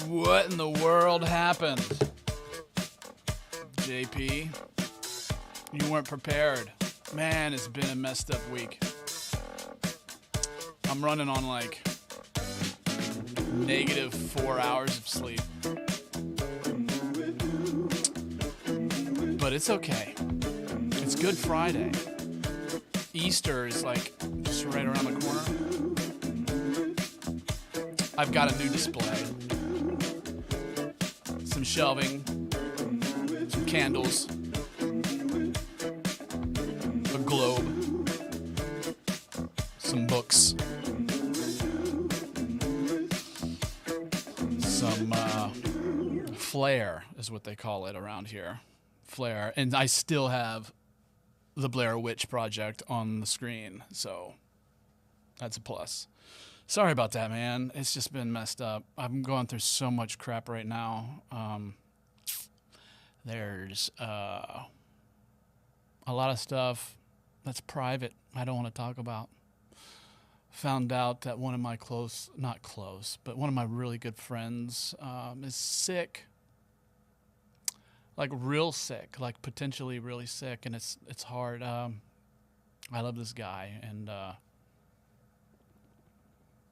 What in the world happened? JP, you weren't prepared. Man, it's been a messed up week. I'm running on like negative 4 hours of sleep. But it's okay. It's Good Friday. Easter is like just right around the corner. I've got a new display. Some shelving, some candles, a globe, some books, some flair is what they call it around here. Flair. And I still have the Blair Witch Project on the screen, so that's a plus. Sorry about that, man. It's just been messed up. I'm going through so much crap right now. There's a lot of stuff that's private I don't want to talk about. Found out that one of my not close, but one of my really good friends is sick. Like real sick, like potentially really sick, and it's hard. I love this guy, and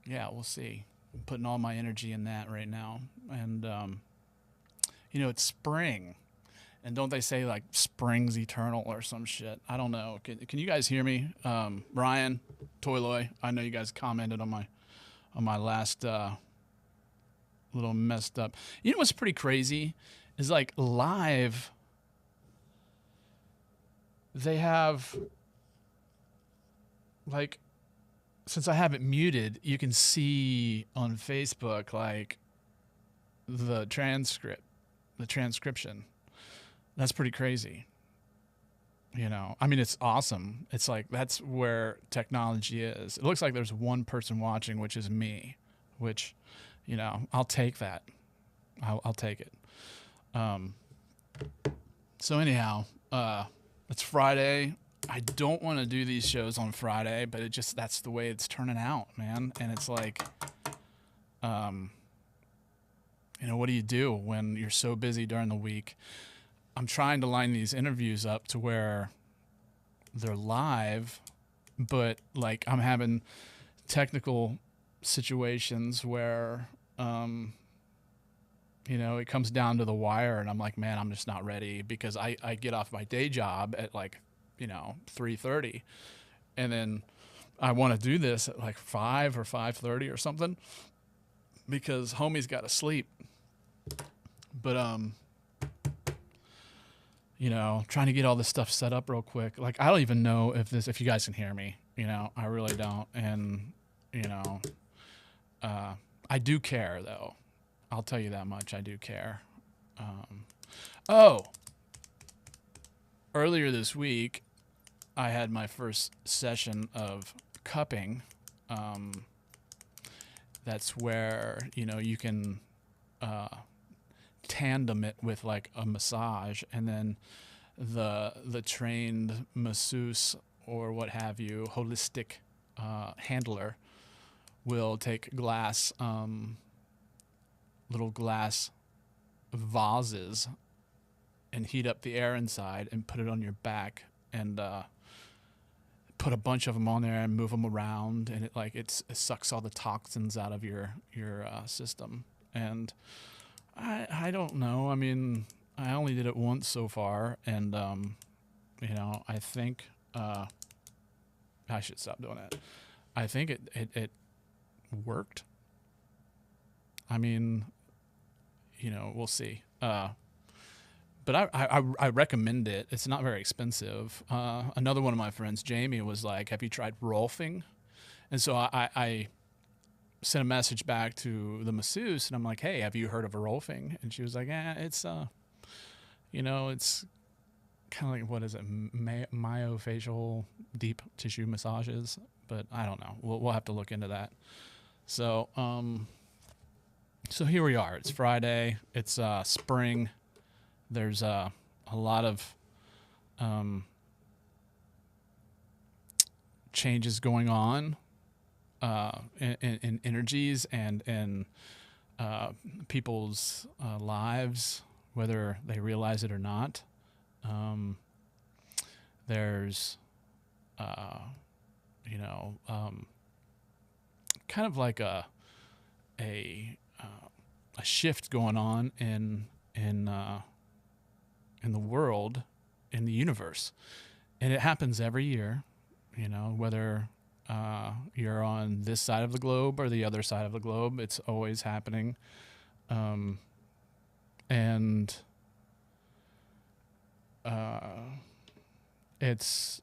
yeah, we'll see. I'm putting all my energy in that right now. And, you know, it's spring. And don't they say, like, spring's eternal or some shit? I don't know. Can you guys hear me? Brian, Toyloy, I know you guys commented on my last little messed up. You know what's pretty crazy? Is, like, live, they have, like, since I have it muted, you can see on Facebook, like, the transcription. That's pretty crazy. You know, I mean, it's awesome. It's like, that's where technology is. It looks like there's one person watching, which is me, which, you know, I'll take that. I'll take it. So anyhow, it's Friday. I don't want to do these shows on Friday, but that's the way it's turning out, man. And it's like, you know, what do you do when you're so busy during the week? I'm trying to line these interviews up to where they're live, but like I'm having technical situations where, you know, it comes down to the wire and I'm like, man, I'm just not ready because I get off my day job at like, you know, 3:30, and then I want to do this at like 5 or 5:30 or something because homie's got to sleep. But you know, trying to get all this stuff set up real quick. Like I don't even know if you guys can hear me. You know, I really don't. And you know, I do care though. I'll tell you that much. I do care. Earlier this week, I had my first session of cupping. That's where, you know, you can tandem it with like a massage, and then the trained masseuse or what have you, holistic handler will take little glass vases and heat up the air inside and put it on your back and put a bunch of them on there and move them around, and it sucks all the toxins out of your system. And I don't know. I mean, I only did it once so far, and you know, I think I should stop doing it. I think it worked. I mean, we'll see. But I recommend it. It's not very expensive. Another one of my friends, Jamie, was like, "Have you tried rolfing?" And so I sent a message back to the masseuse, and I'm like, "Hey, have you heard of a rolfing?" And she was like, it's it's kind of like, what is it, myofascial deep tissue massages, but I don't know. We'll have to look into that. So so here we are. It's Friday. It's spring. There's a lot of changes going on in energies and in people's lives, whether they realize it or not. There's kind of like a shift going on in the world, in the universe, and it happens every year. Whether you're on this side of the globe or the other side of the globe, it's always happening, and it's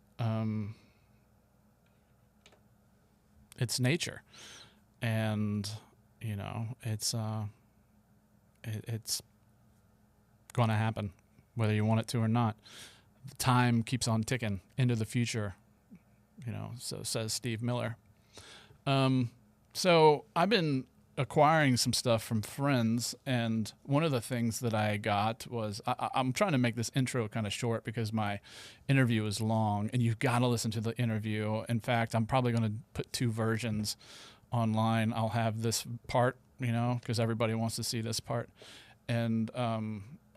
nature, and it's going to happen whether you want it to or not. The time keeps on ticking into the future, so says Steve Miller. So I've been acquiring some stuff from friends, and one of the things that I got was, I'm trying to make this intro kind of short because my interview is long, and you've got to listen to the interview. In fact, I'm probably going to put 2 versions online. I'll have this part, because everybody wants to see this part, and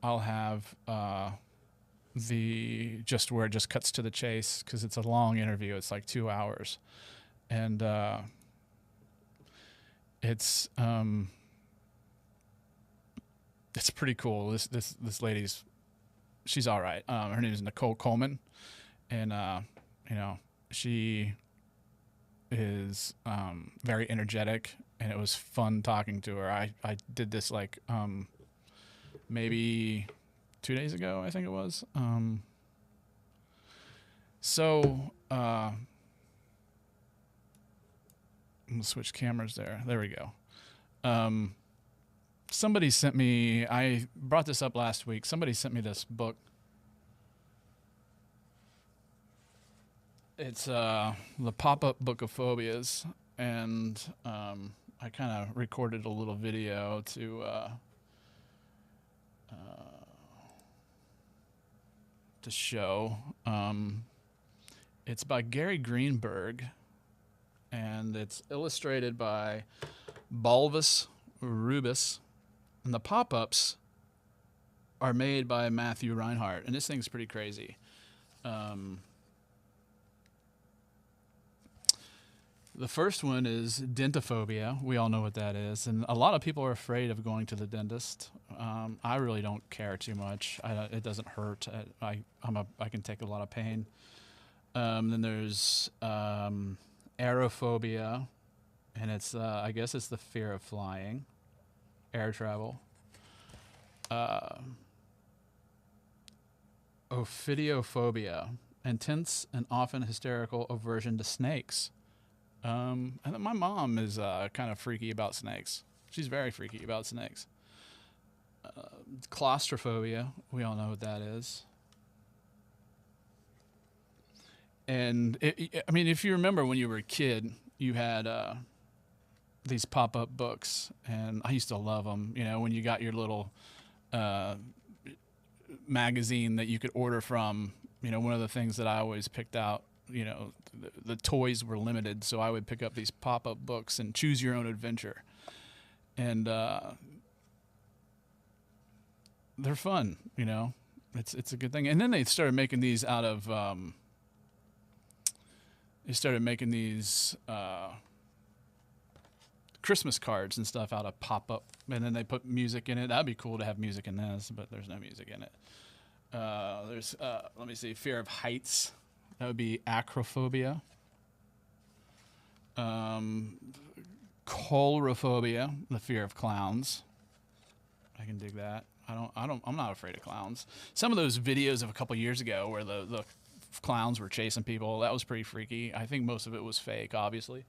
I'll have the just where it just cuts to the chase, because it's a long interview. It's like 2 hours, and it's pretty cool. This lady's, she's all right. Her name is Nichole Kolman, and she is very energetic, and it was fun talking to her. I did this like maybe 2 days ago, I think it was. I'm gonna switch cameras there. There we go. Somebody sent me, I brought this up last week. Somebody sent me this book. It's the Pop-Up Book of Phobias, and I kind of recorded a little video to show. It's by Gary Greenberg, and it's illustrated by Balvis Rubis, and the pop-ups are made by Matthew Reinhardt, and this thing's pretty crazy. The first one is dentophobia. We all know what that is, and a lot of people are afraid of going to the dentist. I really don't care too much. It doesn't hurt. I can take a lot of pain. Then there's aerophobia, and it's I guess it's the fear of flying, air travel. Ophidiophobia, intense and often hysterical aversion to snakes. And then my mom is kind of freaky about snakes. She's very freaky about snakes. Claustrophobia, we all know what that is. And I mean, if you remember when you were a kid, you had these pop-up books, and I used to love them. When you got your little magazine that you could order from, one of the things that I always picked out, the toys were limited, so I would pick up these pop-up books and choose your own adventure. And they're fun, it's a good thing. And then they started making these out of Christmas cards and stuff out of pop-up, and then they put music in it. That'd be cool to have music in this, but there's no music in it. There's let me see, fear of heights. That would be acrophobia. Coulrophobia, the fear of clowns. I can dig that. I'm not afraid of clowns. Some of those videos of a couple years ago where the clowns were chasing people, that was pretty freaky. I think most of it was fake, obviously.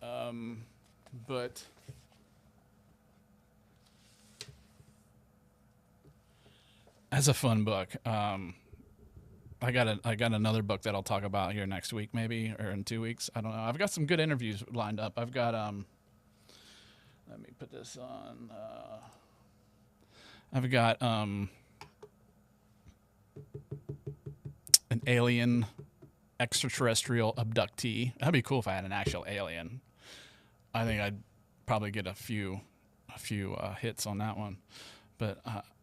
But that's a fun book. I got another book that I'll talk about here next week, maybe, or in 2 weeks. I don't know. I've got some good interviews lined up. I've got let me put this on. I've got an alien extraterrestrial abductee. That'd be cool if I had an actual alien. I think I'd probably get a few hits on that one, but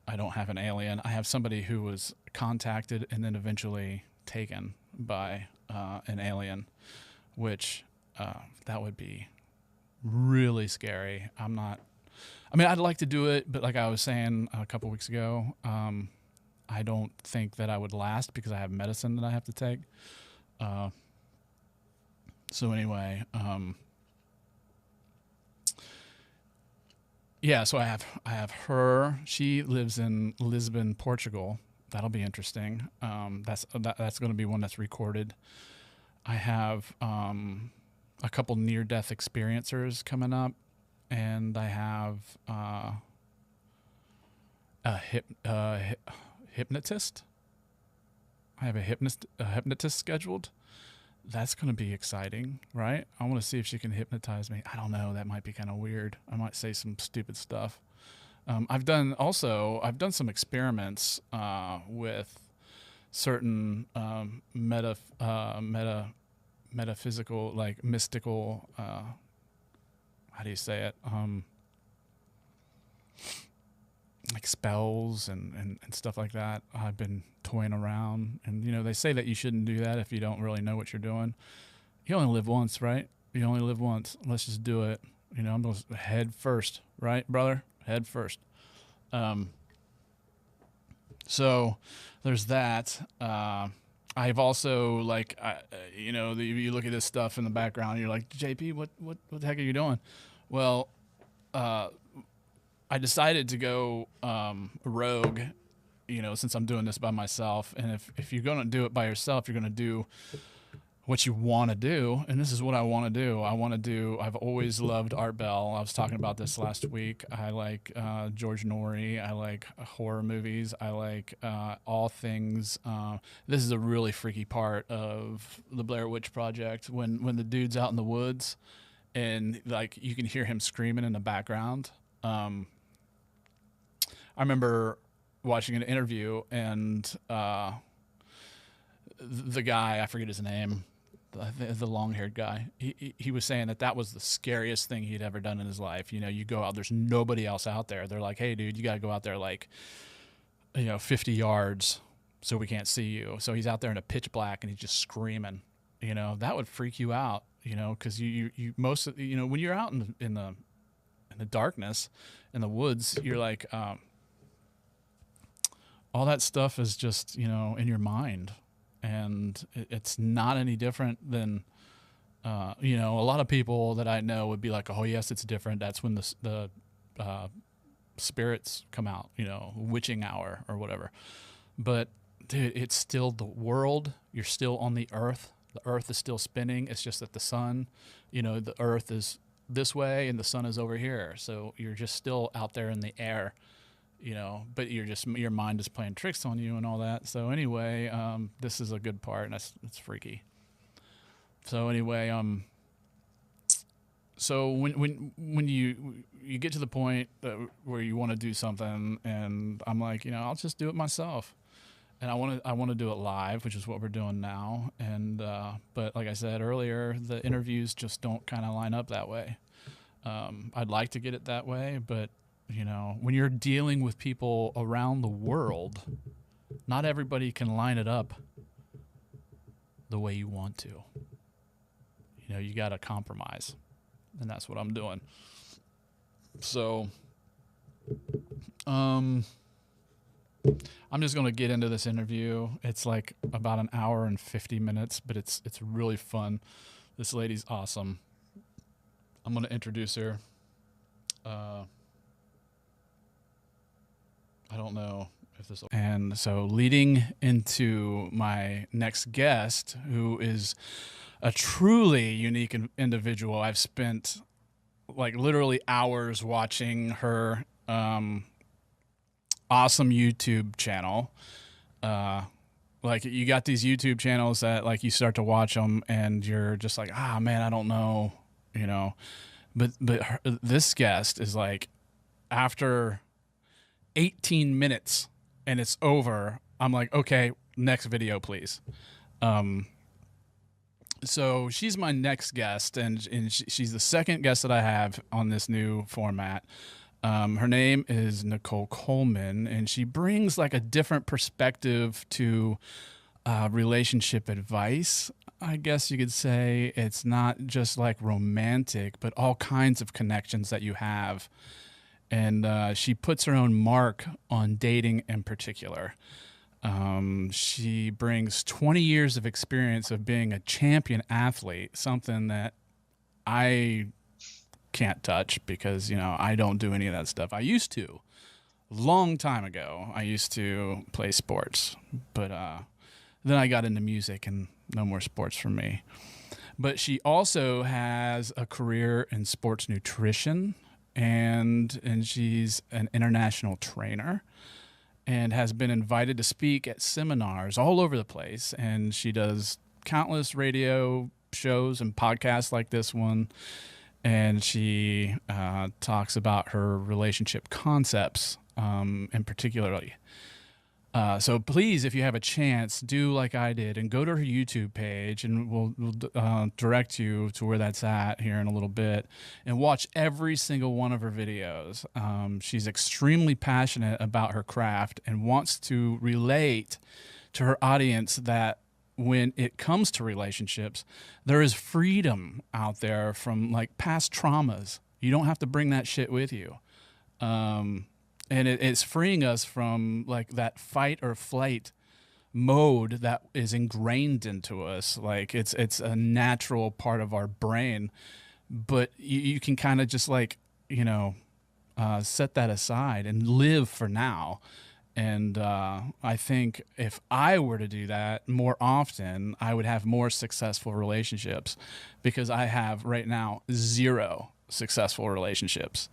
I don't have an alien. I have somebody who was contacted and then eventually taken by an alien, which that would be really scary. I'd like to do it, but like I was saying a couple weeks ago, I don't think that I would last because I have medicine that I have to take. So anyway, yeah, so I have her. She lives in Lisbon, Portugal. That'll be interesting. That's going to be one that's recorded. I have a couple near-death experiencers coming up, and I have a hypnotist. I have a hypnotist scheduled. That's going to be exciting, right? I want to see if she can hypnotize me. I don't know. That might be kind of weird. I might say some stupid stuff. I've done some experiments with certain metaphysical, like mystical, how do you say it? Like spells and stuff like that. I've been toying around, and they say that you shouldn't do that if you don't really know what you're doing. You only live once, right? You only live once. Let's just do it. I'm going to head first, right, brother? Head first. So there's that. I've also you look at this stuff in the background, and you're like, JP, what the heck are you doing? Well, I decided to go rogue, since I'm doing this by myself. And if you're going to do it by yourself, you're going to do what you want to do. And this is what I want to do. I've always loved Art Bell. I was talking about this last week. I like George Norrie. I like horror movies. I like all things. This is a really freaky part of the Blair Witch Project when the dude's out in the woods and like you can hear him screaming in the background. I remember watching an interview, and the guy, I forget his name, the long-haired guy, he was saying that was the scariest thing he'd ever done in his life. You go out, there's nobody else out there. They're like, hey, dude, you got to go out there 50 yards so we can't see you. So he's out there in a pitch black, and he's just screaming. That would freak you out, because you most of, when you're out in the darkness, in the woods, you're like, all that stuff is just, in your mind. And it's not any different than, a lot of people that I know would be like, oh, yes, it's different. That's when the spirits come out, witching hour or whatever. But, dude, it's still the world. You're still on the earth. The earth is still spinning. It's just that the sun, the earth is this way and the sun is over here. So you're just still out there in the air. But your mind is playing tricks on you and all that. So anyway, this is a good part, and it's freaky. So anyway, so when you get to the point where you want to do something, and I'm like, I'll just do it myself, and I want to do it live, which is what we're doing now. And but like I said earlier, the interviews just don't kind of line up that way. I'd like to get it that way, but when you're dealing with people around the world, not everybody can line it up the way you want to. You got to compromise, and that's what I'm doing. So, I'm just going to get into this interview. It's like about an hour and 50 minutes, but it's really fun. This lady's awesome. I'm going to introduce her. don't know if this will. And so leading into my next guest, who is a truly unique individual. I've spent like literally hours watching her awesome YouTube channel. Like you got these YouTube channels that like you start to watch them and you're just like, ah, man, I don't know, you know, but this guest is like, after 18 minutes and it's over, I'm like, okay, next video, please. So she's my next guest, and she's the second guest that I have on this new format. Her name is Nichole Kolman, and she brings like a different perspective to relationship advice. I guess you could say it's not just like romantic, but all kinds of connections that you have. And she puts her own mark on dating in particular. She brings 20 years of experience of being a champion athlete, something that I can't touch because, you know, I don't do any of that stuff. I used to. Long time ago, I used to play sports, but then I got into music and no more sports for me. But she also has a career in sports nutrition, and she's an international trainer and has been invited to speak at seminars all over the place. And she does countless radio shows and podcasts like this one. And she talks about her relationship concepts in particularly. So please, if you have a chance, do like I did and go to her YouTube page, and we'll direct you to where that's at here in a little bit, and watch every single one of her videos. She's extremely passionate about her craft and wants to relate to her audience that when it comes to relationships, there is freedom out there from like past traumas. You don't have to bring that shit with you. And it's freeing us from like that fight or flight mode that is ingrained into us. Like it's a natural part of our brain, but you can kind of just like, you know, set that aside and live for now. And I think if I were to do that more often, I would have more successful relationships, because I have right now 0 successful relationships.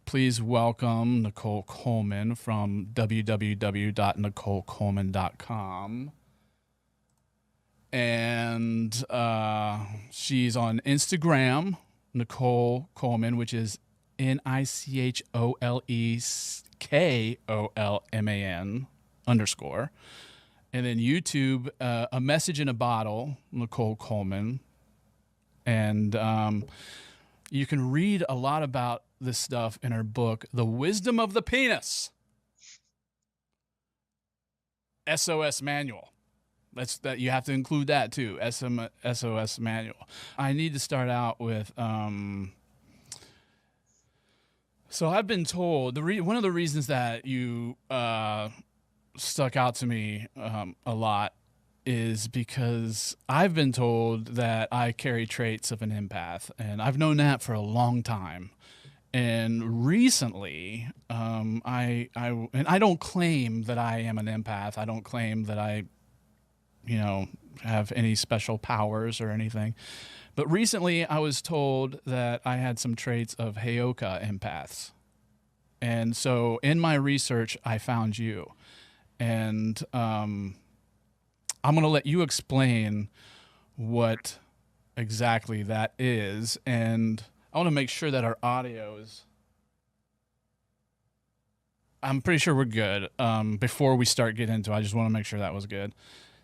Please welcome Nichole Kolman from www.nicholekolman.com. And she's on Instagram, Nichole Kolman, which is NicholeKolman _. And then YouTube, A Message in a Bottle, Nichole Kolman. And you can read a lot about this stuff in her book, The Wisdom of the Penis. SOS Manual. That you have to include that too. SOS Manual. I need to start out with so I've been told one of the reasons that you stuck out to me a lot is because I've been told that I carry traits of an empath, and I've known that for a long time. And recently, I don't claim that I am an empath. I don't claim that I, you know, have any special powers or anything. But recently, I was told that I had some traits of Heyoka empaths. And so in my research, I found you. And I'm going to let you explain what exactly that is. And I want to make sure that our audio is... I'm pretty sure we're good. Before we start getting into it, I just want to make sure that was good.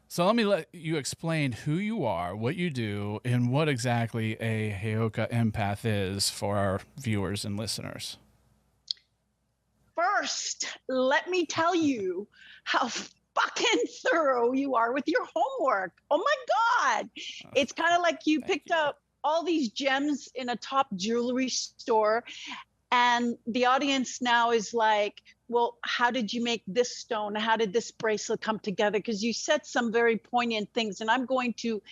So let me let you explain who you are, what you do, and what exactly a Heyoka empath is for our viewers and listeners. First, let me tell you how fucking thorough you are with your homework. Oh my God. It's kind of like you picked up all these gems in a top jewelry store, and the audience now is like, well, how did you make this stone? How did this bracelet come together? Because you said some very poignant things, and I'm going to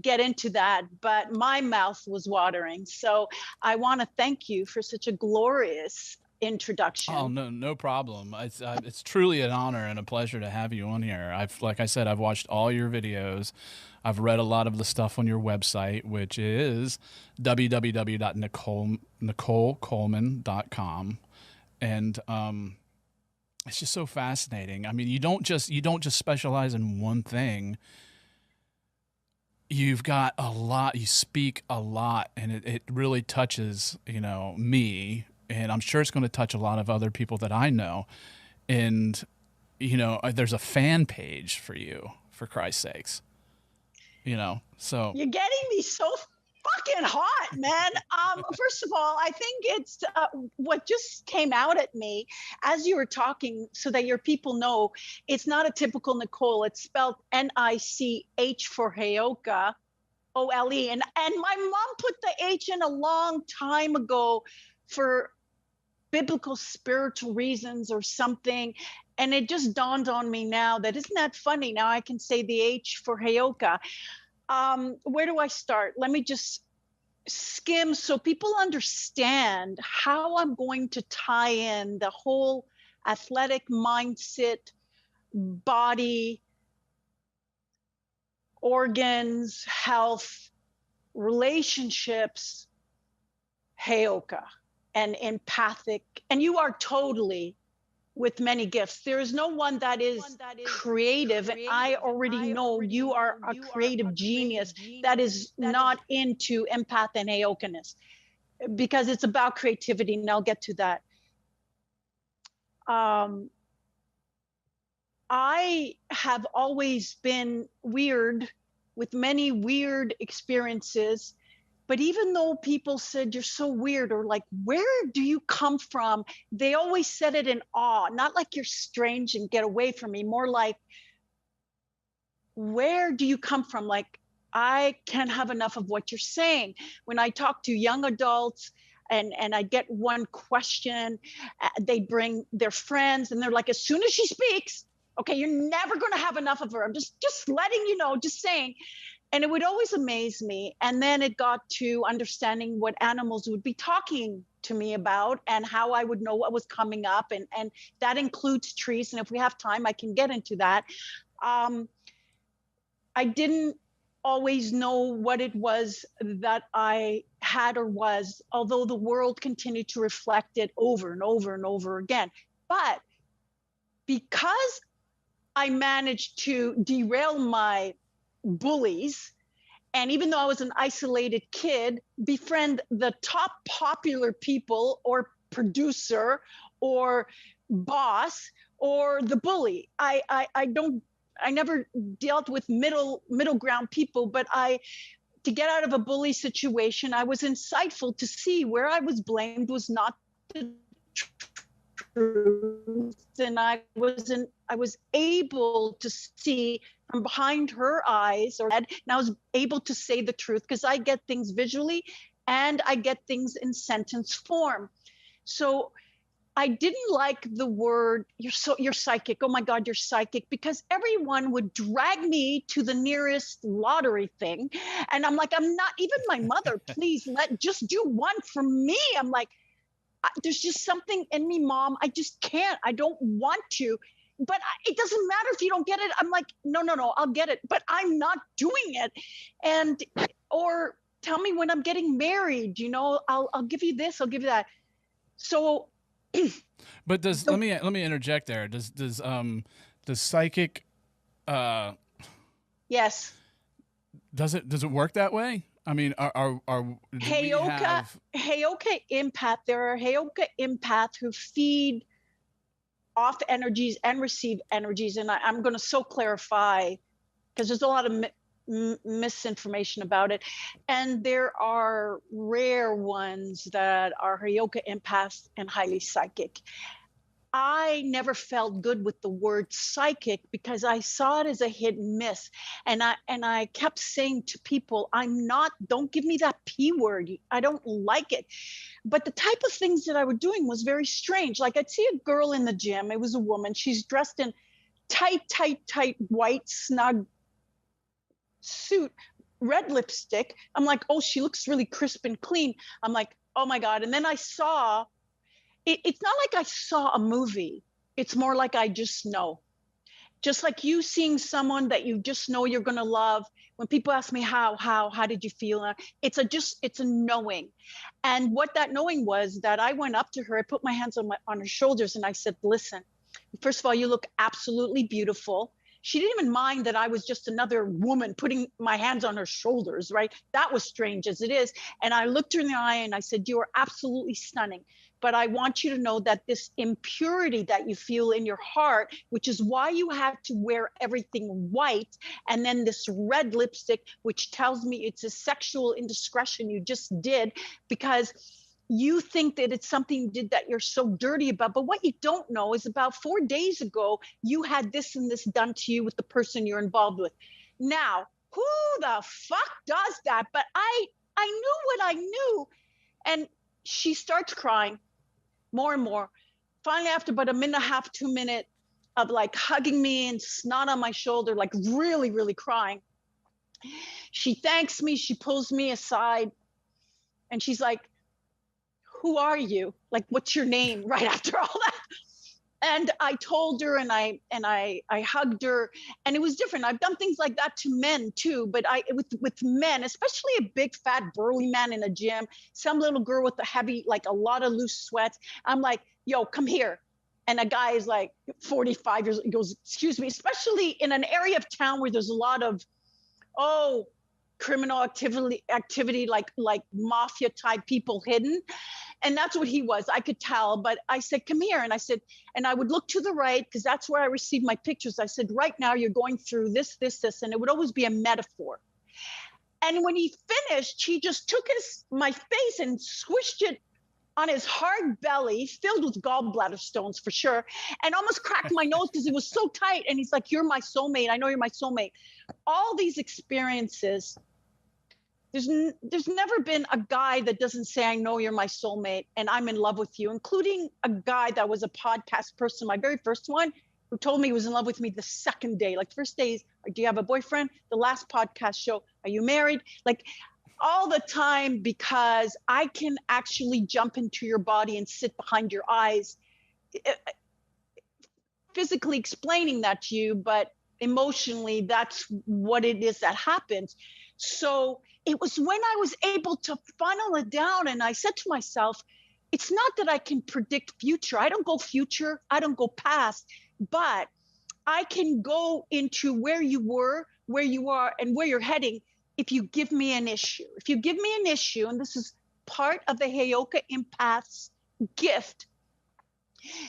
get into that, but my mouth was watering. So I want to thank you for such a glorious introduction. Oh, no problem. It's truly an honor and a pleasure to have you on here. Like I said, I've watched all your videos. I've read a lot of the stuff on your website, which is www.nicholekolman.com. And it's just so fascinating. I mean, you don't just specialize in one thing. You've got a lot, you speak a lot, and it really touches, me, and I'm sure it's going to touch a lot of other people that I know. And, there's a fan page for you, for Christ's sakes, so. You're getting me so fucking hot, man. First of all, I think it's what just came out at me as you were talking, so that your people know it's not a typical Nichole. It's spelled N-I-C-H for Heyoka, O-L-E. And my mom put the H in a long time ago for biblical spiritual reasons or something. And it just dawned on me now that, isn't that funny? Now I can say the H for Heyoka. Where do I start? Let me just skim so people understand how I'm going to tie in the whole athletic mindset, body, organs, health, relationships, Heyoka, and empathic. And you are totally with many gifts. There is no one that is creative. I already know you are a creative genius that is not into empath and Heyokaness, because it's about creativity, and I'll get to that. I have always been weird, with many weird experiences. But even though people said you're so weird, or like, where do you come from? They always said it in awe, not like you're strange and get away from me, more like, where do you come from? Like, I can't have enough of what you're saying. When I talk to young adults and I get one question, they bring their friends and they're like, as soon as she speaks, okay, you're never going to have enough of her. I'm just letting you know, just saying. And it would always amaze me. And then it got to understanding what animals would be talking to me about and how I would know what was coming up. And that includes trees. And if we have time, I can get into that. I didn't always know what it was that I had or was, although the world continued to reflect it over and over and over again. But because I managed to derail my bullies, and even though I was an isolated kid, befriend the top popular people or producer or boss or the bully. I never dealt with middle ground people, but to get out of a bully situation, I was insightful to see where I was blamed was not the truth, and I was able to see from behind her eyes, and I was able to say the truth, because I get things visually and I get things in sentence form. So I didn't like the word, you're psychic. Oh my God, you're psychic, because everyone would drag me to the nearest lottery thing. And I'm like, I'm not, even my mother, please just do one for me. I'm like, there's just something in me, Mom. I just can't. I don't want to. But it doesn't matter if you don't get it. I'm like, no, I'll get it. But I'm not doing it. Or tell me when I'm getting married, I'll give you this, I'll give you that. So. But let me interject there. Does psychic? Yes. Does it work that way? I mean, Heyoka empath. There are Heyoka empath who feed off energies and receive energies, and I'm going to so clarify, because there's a lot of misinformation about it. And there are rare ones that are Heyoka empaths and highly psychic. I never felt good with the word psychic because I saw it as a hit and miss. And I kept saying to people, don't give me that P word. I don't like it. But the type of things that I was doing was very strange. Like, I'd see a girl in the gym. It was a woman. She's dressed in tight white snug suit, red lipstick. I'm like, oh, she looks really crisp and clean. I'm like, oh my God. And then I saw It's not like I saw a movie. It's more like I just know. Just like you seeing someone that you just know you're going to love. When people ask me how did you feel? It's a knowing. And what that knowing was, that I went up to her, I put my hands on her shoulders, and I said, listen, first of all, you look absolutely beautiful. She didn't even mind that I was just another woman putting my hands on her shoulders, right? That was strange as it is. And I looked her in the eye and I said, you are absolutely stunning. But I want you to know that this impurity that you feel in your heart, which is why you have to wear everything white, and then this red lipstick, which tells me it's a sexual indiscretion you just did, because you think that it's something you did that you're so dirty about. But what you don't know is about 4 days ago, you had this and this done to you with the person you're involved with. Now, who the fuck does that? But I knew what I knew. And she starts crying more and more. Finally, after about a minute and a half, 2 minutes of like hugging me and snot on my shoulder, like really, really crying, she thanks me. She pulls me aside and she's like, who are you? Like, what's your name? Right after all that. And I told her, and I hugged her, and it was different. I've done things like that to men too, but with men, especially a big fat burly man in a gym, some little girl with a heavy, like a lot of loose sweats, I'm like, yo, come here. And a guy is like 45 years, he goes, excuse me, especially in an area of town where there's a lot of, criminal activity like mafia type people hidden. And that's what he was. I could tell. But I said, come here. And I said, and I would look to the right, because that's where I received my pictures. I said, right now you're going through this, this, this. And it would always be a metaphor. And when he finished, he just took my face and squished it on his hard belly, filled with gallbladder stones for sure, and almost cracked my nose because it was so tight. And he's like, you're my soulmate. I know you're my soulmate. All these experiences, there's never been a guy that doesn't say, I know you're my soulmate and I'm in love with you, including a guy that was a podcast person, my very first one, who told me he was in love with me the second day. Like, first day is, do you have a boyfriend? The last podcast show, are you married? Like, all the time, because I can actually jump into your body and sit behind your eyes, physically explaining that to you, but emotionally, that's what it is that happens. So it was when I was able to funnel it down, and I said to myself, it's not that I can predict future. I don't go future, I don't go past, but I can go into where you were, where you are, and where you're heading if you give me an issue. If you give me an issue, and this is part of the Heyoka Empath's gift,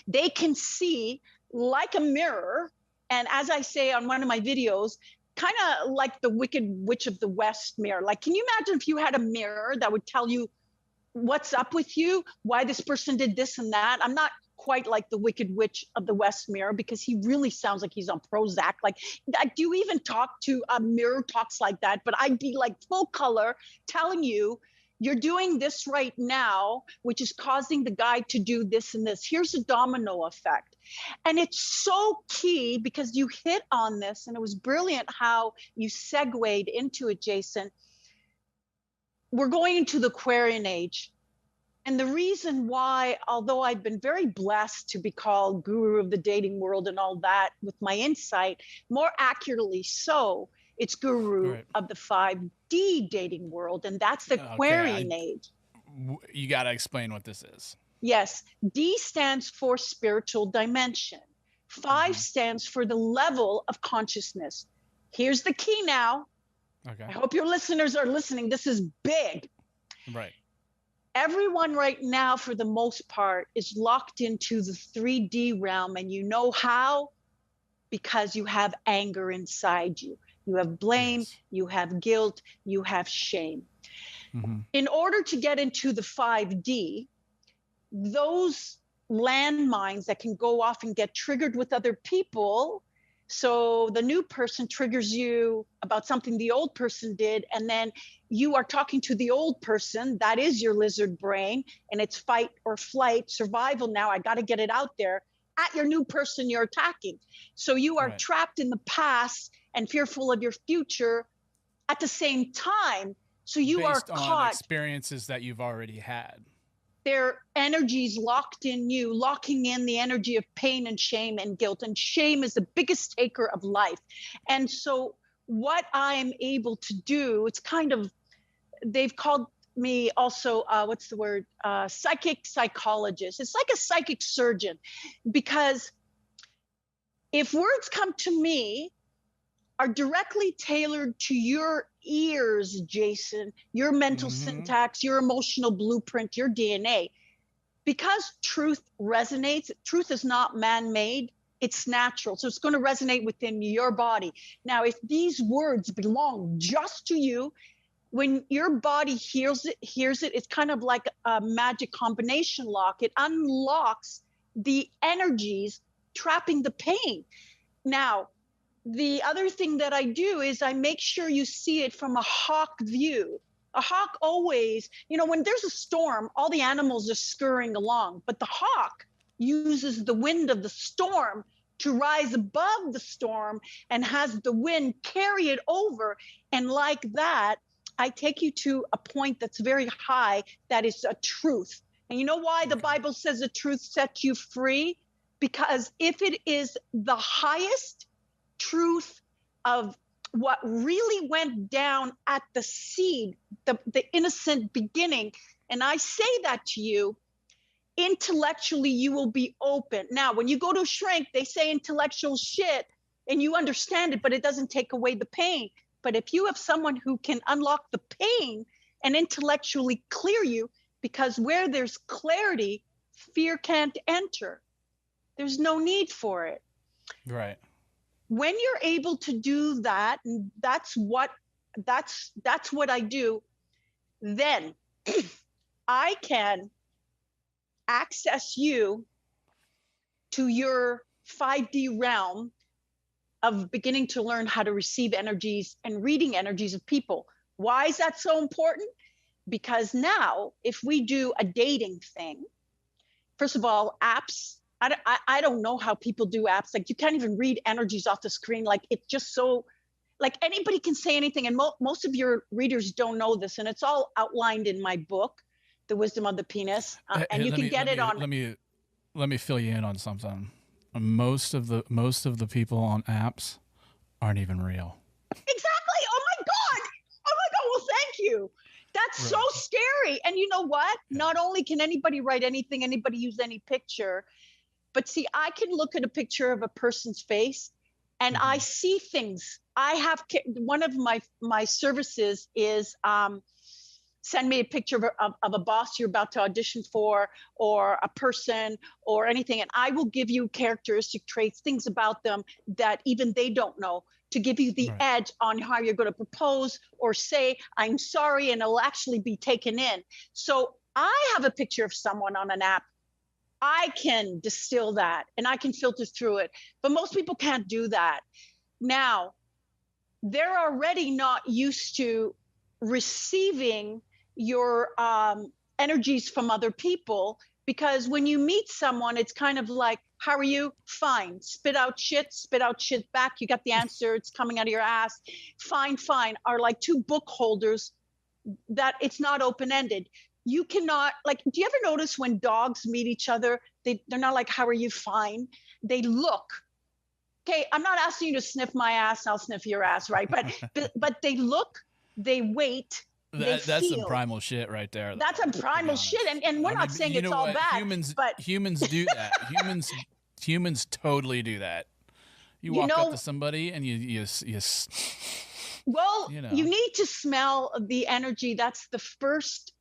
they can see like a mirror. And as I say on one of my videos, kind of like the Wicked Witch of the West mirror. Like, can you imagine if you had a mirror that would tell you what's up with you, why this person did this and that? I'm not quite like the Wicked Witch of the West mirror, because he really sounds like he's on Prozac. Like, do you even talk to a mirror talks like that? But I'd be like full color telling you, you're doing this right now, which is causing the guy to do this and this. Here's a domino effect. And it's so key, because you hit on this, and it was brilliant how you segued into it, Jason. We're going into the Aquarian age. And the reason why, although I've been very blessed to be called guru of the dating world and all that with my insight, more accurately so, it's guru of the 5D dating world, and that's the Aquarian age. You got to explain what this is. Yes. D stands for spiritual dimension. 5 stands for the level of consciousness. Here's the key now. Okay. I hope your listeners are listening. This is big. Right. Everyone right now, for the most part, is locked into the 3D realm. And you know how? Because you have anger inside you. You have blame, yes. You have guilt, you have shame. In order to get into the 5D, those landmines that can go off and get triggered with other people. So the new person triggers you about something the old person did, and then you are talking to the old person. That is your lizard brain, and it's fight or flight, survival. Now I got to get it out there at your new person you're attacking. So you are trapped in the past and fearful of your future at the same time. So you based are on caught experiences that you've already had. their energies locked in you, locking in the energy of pain and shame and guilt. And shame is the biggest taker of life. And so what I'm able to do, it's kind of, they've called me also, what's the word? Psychic psychologist. It's like a psychic surgeon, because if words come to me are directly tailored to your ears, Jason, your mental syntax, your emotional blueprint, your DNA, because truth resonates, truth is not man-made, it's natural. So it's going to resonate within your body. Now, if these words belong just to you, when your body hears it, it's kind of like a magic combination lock. It unlocks the energies trapping the pain. Now, the other thing that I do is I make sure you see it from a hawk view. A hawk always, you know, when there's a storm, all the animals are scurrying along, but the hawk uses the wind of the storm to rise above the storm and has the wind carry it over. And like that, I take you to a point that's very high, that is a truth. And you know why the Bible says the truth sets you free? Because if it is the highest truth of what really went down at the seed, the innocent beginning, and I say that to you, intellectually you will be open. Now, when you go to a shrink, they say intellectual shit and you understand it, but it doesn't take away the pain. But if you have someone who can unlock the pain and intellectually clear you, because where there's clarity, fear can't enter. There's no need for it. Right. When you're able to do that, and that's what I do, then I can access you to your 5D realm of beginning to learn how to receive energies and reading energies of people. Why is that so important? Because now, if we do a dating thing, first of all, apps, I don't know how people do apps. Like, you can't even read energies off the screen. Like, it's just so, like, anybody can say anything. And most of your readers don't know this. And it's all outlined in my book, The Wisdom of the Penis. And you can get it on. Let me fill you in on something. Most of the people on apps aren't even real. Exactly. Oh my God. Well, thank you. That's so scary. And you know what? Yeah. Not only can anybody write anything, anybody use any picture, but see, I can look at a picture of a person's face and I see things. I have, one of my services is send me a picture of a boss you're about to audition for, or a person or anything. And I will give you characteristic traits, things about them that even they don't know, to give you the edge on how you're going to propose or say, I'm sorry, and it'll actually be taken in. So I have a picture of someone on an app. I can distill that and I can filter through it, but most people can't do that. Now, they're already not used to receiving your energies from other people, because when you meet someone, it's kind of like, how are you? Fine. Spit out shit back. You got the answer. It's coming out of your ass. Fine, are like two book holders that it's not open-ended. You cannot, like, do you ever notice when dogs meet each other, they're not like, how are you? Fine. They look. Okay, I'm not asking you to sniff my ass, I'll sniff your ass, right? But they look, they wait, that's some primal shit right there. That's some primal shit, and we're not saying it's all bad. Humans do that. humans totally do that. You walk up to somebody and you well, you need to smell the energy. That's the first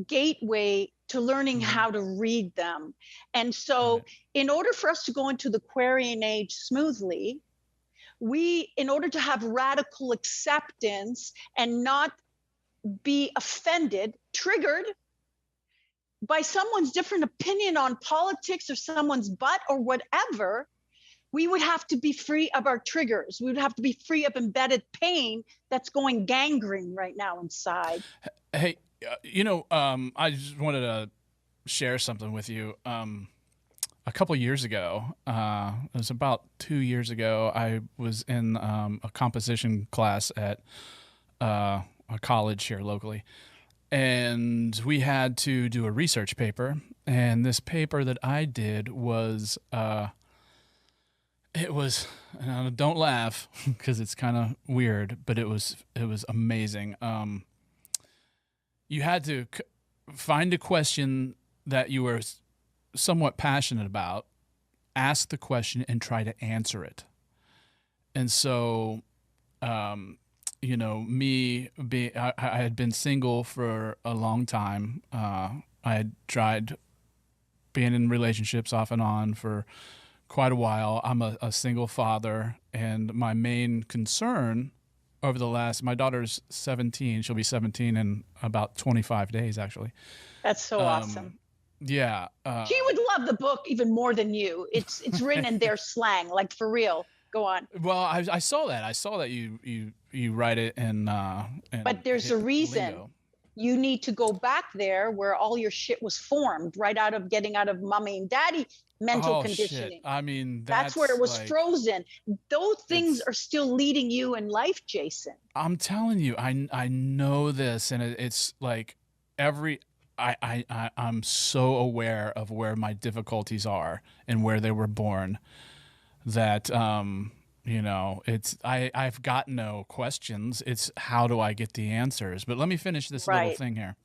gateway to learning how to read them. And so in order for us to go into the Aquarian age smoothly, in order to have radical acceptance and not be offended, triggered by someone's different opinion on politics or someone's butt or whatever, we would have to be free of our triggers. We would have to be free of embedded pain that's going gangrene right now inside. Hey, I just wanted to share something with you. A couple years ago, it was about 2 years ago, I was in a composition class at a college here locally, and we had to do a research paper. And this paper that I did was, it was, don't laugh because it's kind of weird, but it was amazing. You had to find a question that you were somewhat passionate about, ask the question, and try to answer it. And so, I had been single for a long time. I had tried being in relationships off and on for quite a while. I'm a single father, and my main concern over my daughter's 17. She'll be 17 in about 25 days, actually. That's so awesome. Yeah. She would love the book even more than you. It's written in their slang, like for real. Go on. Well, I saw that. I saw that you write it in but there's a reason. lingo. You need to go back there where all your shit was formed, right out of getting out of mommy and daddy mental conditioning. Shit. I mean, that's where it was frozen. Those things are still leading you in life, Jason. I'm telling you, I know this, and it's like I'm so aware of where my difficulties are and where they were born that I've got no questions. It's how do I get the answers? But let me finish this little thing here.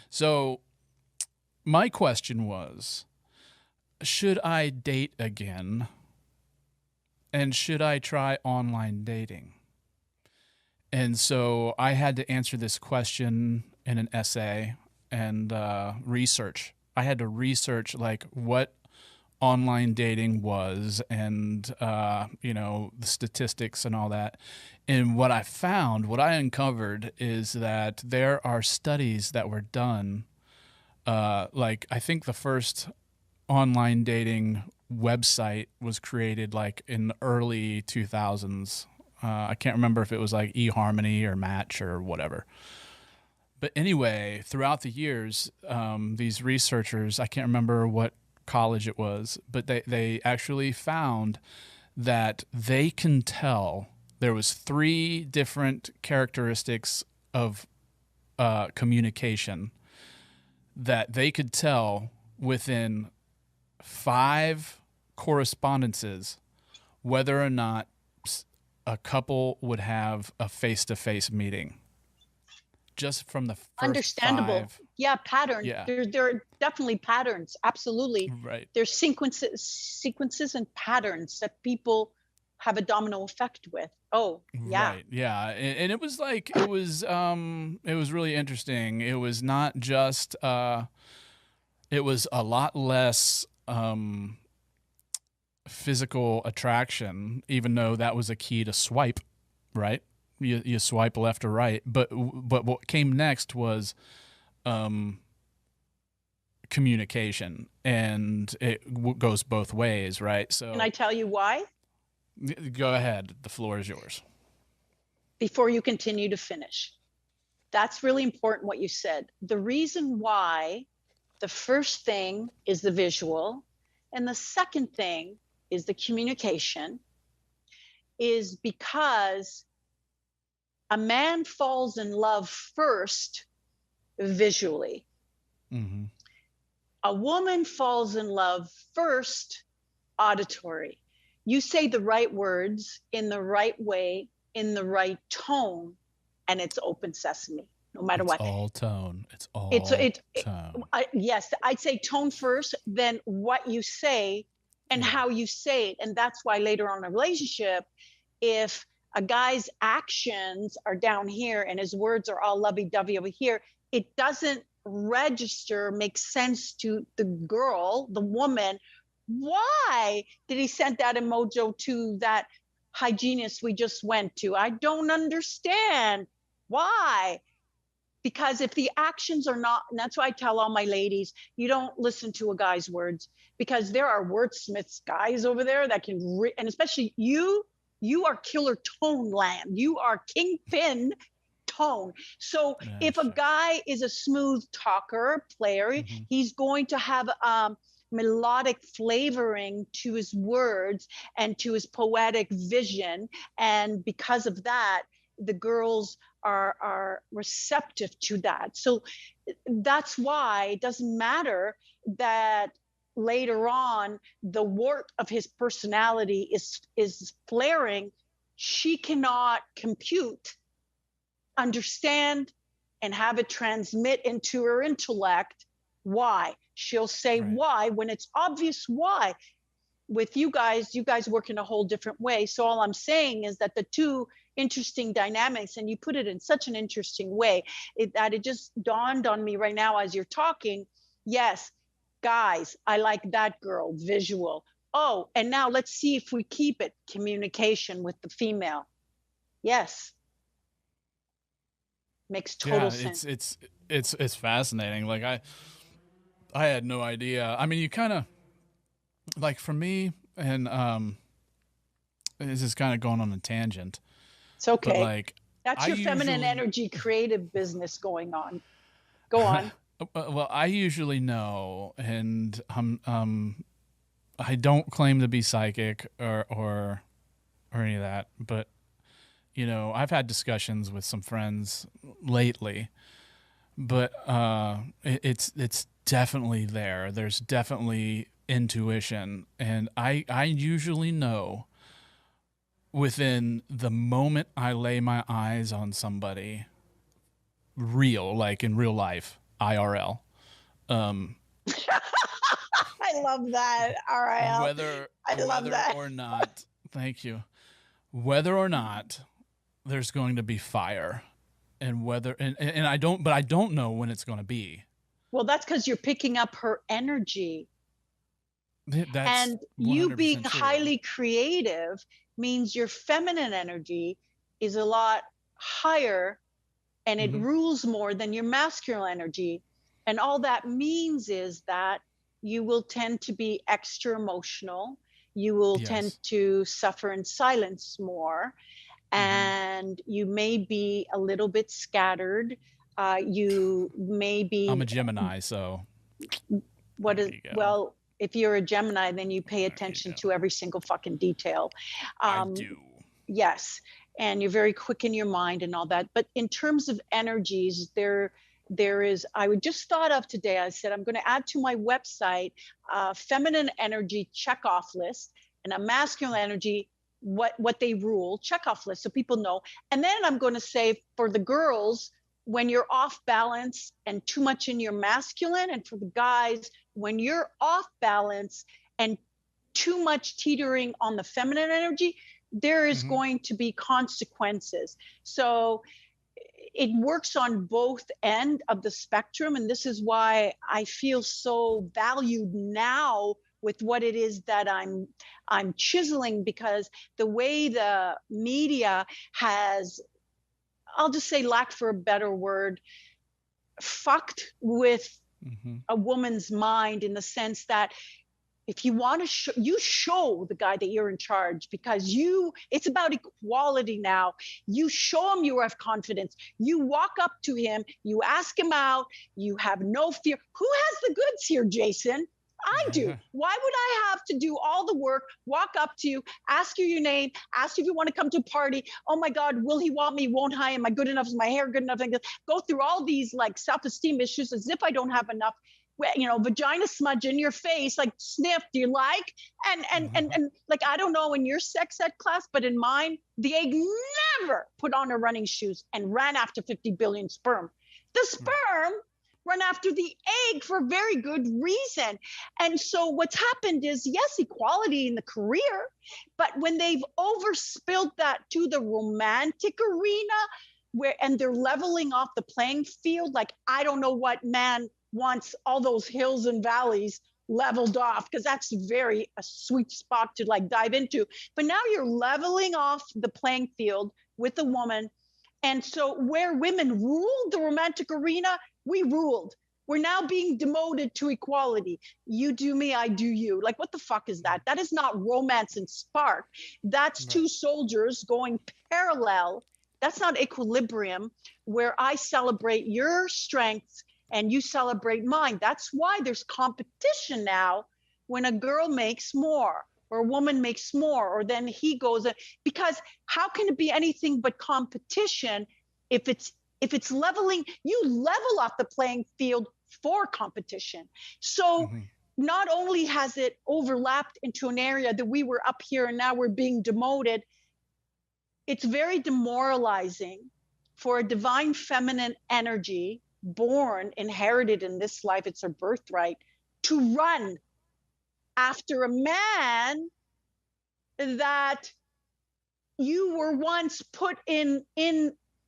So my question was, should I date again? And should I try online dating? And so I had to answer this question in an essay and research. I had to research like what online dating was and, the statistics and all that. And what I uncovered is that there are studies that were done. I think the first online dating website was created like in the early 2000s. I can't remember if it was like eHarmony or Match or whatever. But anyway, throughout the years, these researchers, I can't remember what college it was, but they actually found that they can tell there was 3 different characteristics of communication that they could tell within 5 correspondences whether or not a couple would have a face-to-face meeting. Just from the first Understandable. 5. Yeah, pattern. Yeah. There are definitely patterns. Absolutely. Right. There's sequences and patterns that people have a domino effect with. Oh, yeah. Right. Yeah. And it was like, it was really interesting. It was not just, it was a lot less physical attraction, even though that was a key to swipe, right? You swipe left or right, but what came next was communication, and it goes both ways, right? So can I tell you why? Go ahead. The floor is yours. Before you continue to finish, that's really important what you said. The reason why the first thing is the visual and the second thing is the communication is because a man falls in love first visually. Mm-hmm. A woman falls in love first auditory. You say the right words in the right way, in the right tone, and it's open sesame, no matter what. It's all tone. It's all tone. Yes, I'd say tone first, then what you say and how you say it. And that's why later on in a relationship, if a guy's actions are down here and his words are all lovey-dovey over here, it doesn't register, make sense to the girl, the woman. Why did he send that emoji to that hygienist we just went to? I don't understand. Why? Because if the actions are not, and that's why I tell all my ladies, you don't listen to a guy's words, because there are wordsmiths guys over there that can, and especially you are killer tone land. You are kingpin tone. So if a guy is a smooth talker, player, he's going to have melodic flavoring to his words and to his poetic vision. And because of that, the girls are receptive to that. So that's why it doesn't matter that later on the warp of his personality is flaring. She cannot compute, understand, and have it transmit into her intellect why. She'll say why when it's obvious why. With you guys work in a whole different way. So all I'm saying is that the two interesting dynamics, and you put it in such an interesting way, that it just dawned on me right now as you're talking. Yes, guys, I like that girl, visual. Oh, and now let's see if we keep it, communication with the female. Yes. Makes total sense. It's fascinating. Like I had no idea. I mean, you kind of, like, for me, and this is kind of going on a tangent. It's okay. But, like, that's your feminine energy creative business going on. Go on. Well, I usually know, and I don't claim to be psychic or any of that, but you know, I've had discussions with some friends lately, but it's definitely there. There's definitely intuition, and I usually know within the moment I lay my eyes on somebody, like in real life, IRL. I love that. IRL. Whether or not, thank you. Whether or not there's going to be fire, and I don't know when it's going to be. Well, that's because you're picking up her energy. And you being true. Highly creative means your feminine energy is a lot higher, and it rules more than your masculine energy. And all that means is that you will tend to be extra emotional. You will tend to suffer in silence more. And you may be a little bit scattered. You may be... I'm a Gemini, so... Well, if you're a Gemini, then you pay attention to every single fucking detail. I do. Yes. And you're very quick in your mind and all that. But in terms of energies, there is, I would just thought of today, I said, I'm going to add to my website a feminine energy checkoff list and a masculine energy, what they rule, checkoff list, so people know. And then I'm going to say for the girls, when you're off balance and too much in your masculine, and for the guys, when you're off balance and too much teetering on the feminine energy, there is going to be consequences. So it works on both ends of the spectrum. And this is why I feel so valued now with what it is that I'm chiseling, because the way the media has, I'll just say, lack for a better word, fucked with a woman's mind, in the sense that if you want to you show the guy that you're in charge, because it's about equality now. You show him you have confidence. You walk up to him, you ask him out, you have no fear. Who has the goods here, Jason? I do. Why would I have to do all the work, walk up to you, ask you your name, ask you if you want to come to a party? Oh my God, will he want me? Won't I? Am I good enough? Is my hair good enough? Go through all these like self-esteem issues as if I don't have enough, vagina smudge in your face, like, sniff, do you like? And like, I don't know in your sex ed class, but in mine, the egg never put on her running shoes and ran after 50 billion sperm. The sperm run after the egg for a very good reason. And so what's happened is, yes, equality in the career, but when they've overspilled that to the romantic arena, and they're leveling off the playing field, like, I don't know what man wants all those hills and valleys leveled off, because that's a sweet spot to like dive into. But now you're leveling off the playing field with a woman. And so where women ruled the romantic arena, we ruled. We're now being demoted to equality. You do me, I do you. Like, what the fuck is that? That is not romance and spark. That's two soldiers going parallel. That's not equilibrium, where I celebrate your strengths and you celebrate mine. That's why there's competition now when a girl makes more. or a woman makes more, or then he goes, because how can it be anything but competition if it's leveling? You level off the playing field for competition. So not only has it overlapped into an area that we were up here and now we're being demoted, it's very demoralizing for a divine feminine energy born, inherited in this life, it's her birthright, to run after a man that you were once put in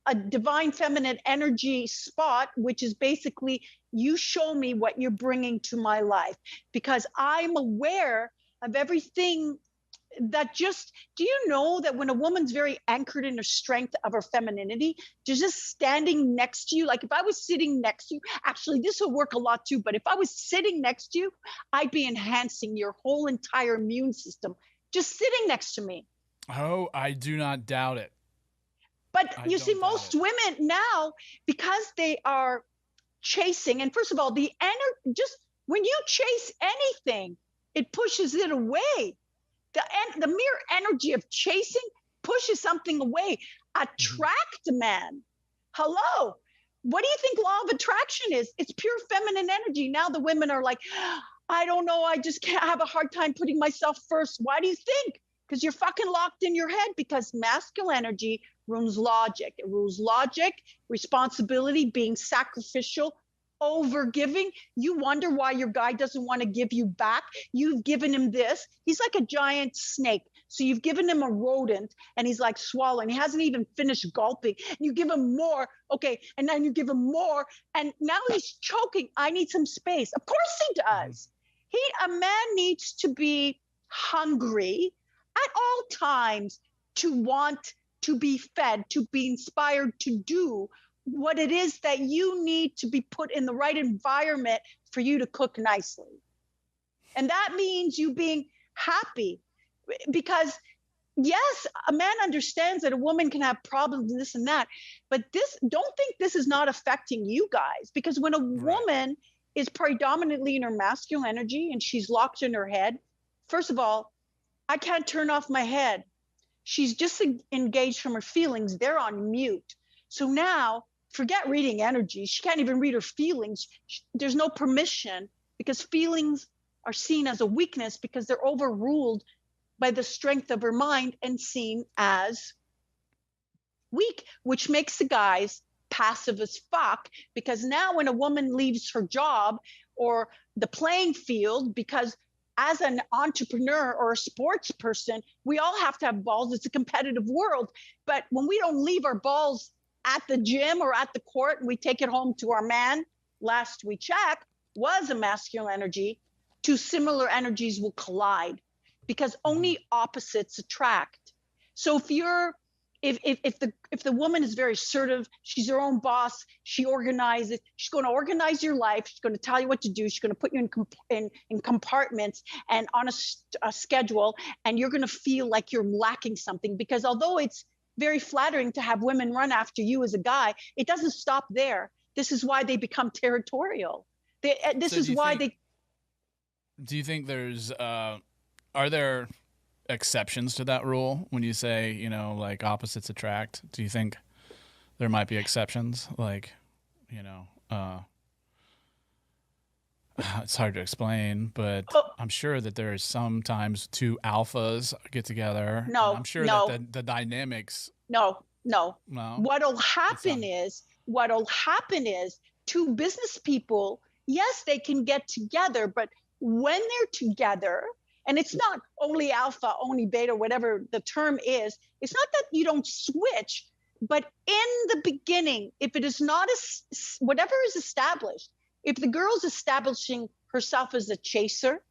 a divine feminine energy spot, which is basically, you show me what you're bringing to my life, because I'm aware of everything that just, do you know that when a woman's very anchored in the strength of her femininity, just standing next to you, like if I was sitting next to you, actually this will work a lot too, but if I was sitting next to you, I'd be enhancing your whole entire immune system just sitting next to me. Oh, I do not doubt it. But you see, most women now, because they are chasing, and first of all, just when you chase anything, it pushes it away. The mere energy of chasing pushes something away. Attract a man. Hello. What do you think law of attraction is? It's pure feminine energy. Now the women are like, I don't know, I just can't, have a hard time putting myself first. Why do you think? Because you're fucking locked in your head, because masculine energy rules logic. It rules logic, responsibility, being sacrificial, over giving. You wonder why your guy doesn't want to give you back. You've given him this. He's like a giant snake. So you've given him a rodent and he's like swallowing. He hasn't even finished gulping. You give him more. Okay. And then you give him more. And now he's choking. I need some space. Of course he does. A man needs to be hungry at all times, to want to be fed, to be inspired to do what it is that you need to be put in the right environment for you to cook nicely. And that means you being happy, because yes, a man understands that a woman can have problems and this and that, but don't think this is not affecting you guys, because when a woman is predominantly in her masculine energy and she's locked in her head, first of all, I can't turn off my head. She's just engaged from her feelings. They're on mute. So now, forget reading energy. She can't even read her feelings. There's no permission, because feelings are seen as a weakness because they're overruled by the strength of her mind and seen as weak, which makes the guys passive as fuck. Because now when a woman leaves her job or the playing field, because as an entrepreneur or a sports person, we all have to have balls. It's a competitive world. But when we don't leave our balls at the gym or at the court and we take it home to our man, last we checked, was a masculine energy, two similar energies will collide, because only opposites attract. So if the woman is very assertive, she's her own boss, she organizes, she's going to organize your life, she's going to tell you what to do, she's going to put you in compartments and on a schedule, and you're going to feel like you're lacking something, because although it's very flattering to have women run after you as a guy, it doesn't stop there. This is why they become territorial. Do you think there's are there exceptions to that rule when you say, like opposites attract? Do you think there might be exceptions? Like, it's hard to explain, but I'm sure that there's sometimes two alphas get together. No, I'm sure that the dynamics. No. What'll happen is two business people, yes, they can get together, but when they're together, and it's not only alpha, only beta, whatever the term is, it's not that you don't switch, but in the beginning, if it is not whatever is established, if the girl's establishing herself as a chaser,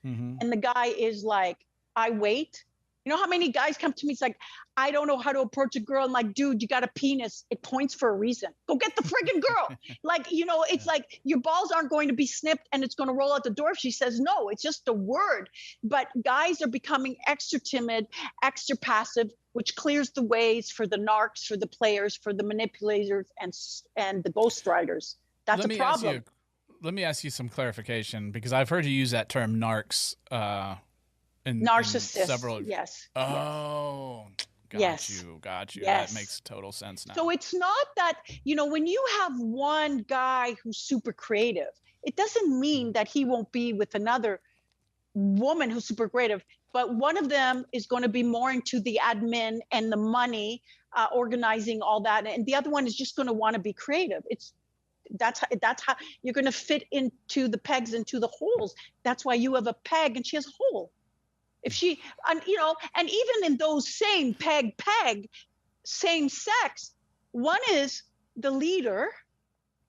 and the guy is like, I wait. You know how many guys come to me, it's like, I don't know how to approach a girl. I'm like, dude, you got a penis. It points for a reason. Go get the friggin' girl. Like, it's like your balls aren't going to be snipped and it's going to roll out the door if she says no. It's just a word. But guys are becoming extra timid, extra passive, which clears the ways for the narcs, for the players, for the manipulators, and the ghostwriters. That's a problem. Let me ask you some clarification, because I've heard you use that term narcs in Narcissist. several. Yes. Oh, Yes. got you. Yes. That makes total sense now. So it's not that, when you have one guy who's super creative, it doesn't mean that he won't be with another woman who's super creative, but one of them is going to be more into the admin and the money, organizing all that, and the other one is just going to want to be creative. That's how you're going to fit into the pegs into the holes. That's why you have a peg and she has a hole. If she, and even in those same peg, same sex, one is the leader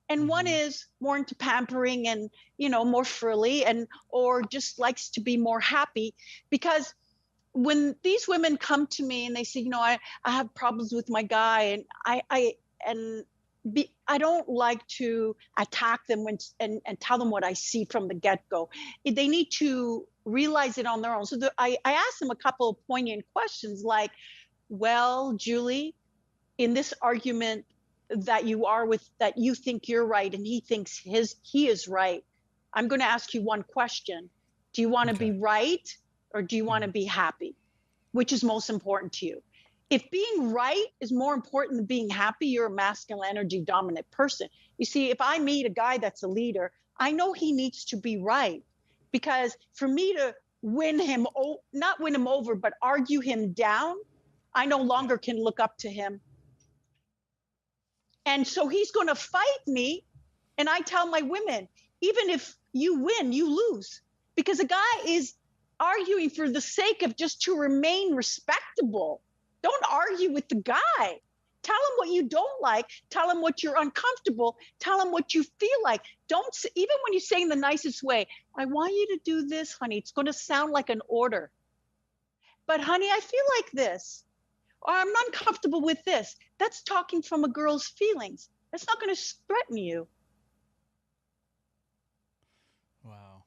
and one is more into pampering and, more frilly or just likes to be more happy. Because when these women come to me and they say, I have problems with my guy, and I don't like to attack them and tell them what I see from the get-go. They need to realize it on their own. So I asked them a couple of poignant questions like, well, Julie, in this argument that you think you're right and he thinks he is right, I'm going to ask you one question. Do you want to be right, or do you want to be happy? Which is most important to you? If being right is more important than being happy, you're a masculine energy dominant person. You see, if I meet a guy that's a leader, I know he needs to be right, because for me to not win him over, but argue him down, I no longer can look up to him. And so he's going to fight me. And I tell my women, even if you win, you lose, because a guy is arguing for the sake of just to remain respectable. Don't argue with the guy. Tell him what you don't like. Tell him what you're uncomfortable. Tell him what you feel like. Even when you say in the nicest way, I want you to do this, honey, it's going to sound like an order. But honey, I feel like this, or I'm uncomfortable with this. That's talking from a girl's feelings. That's not going to threaten you. Wow.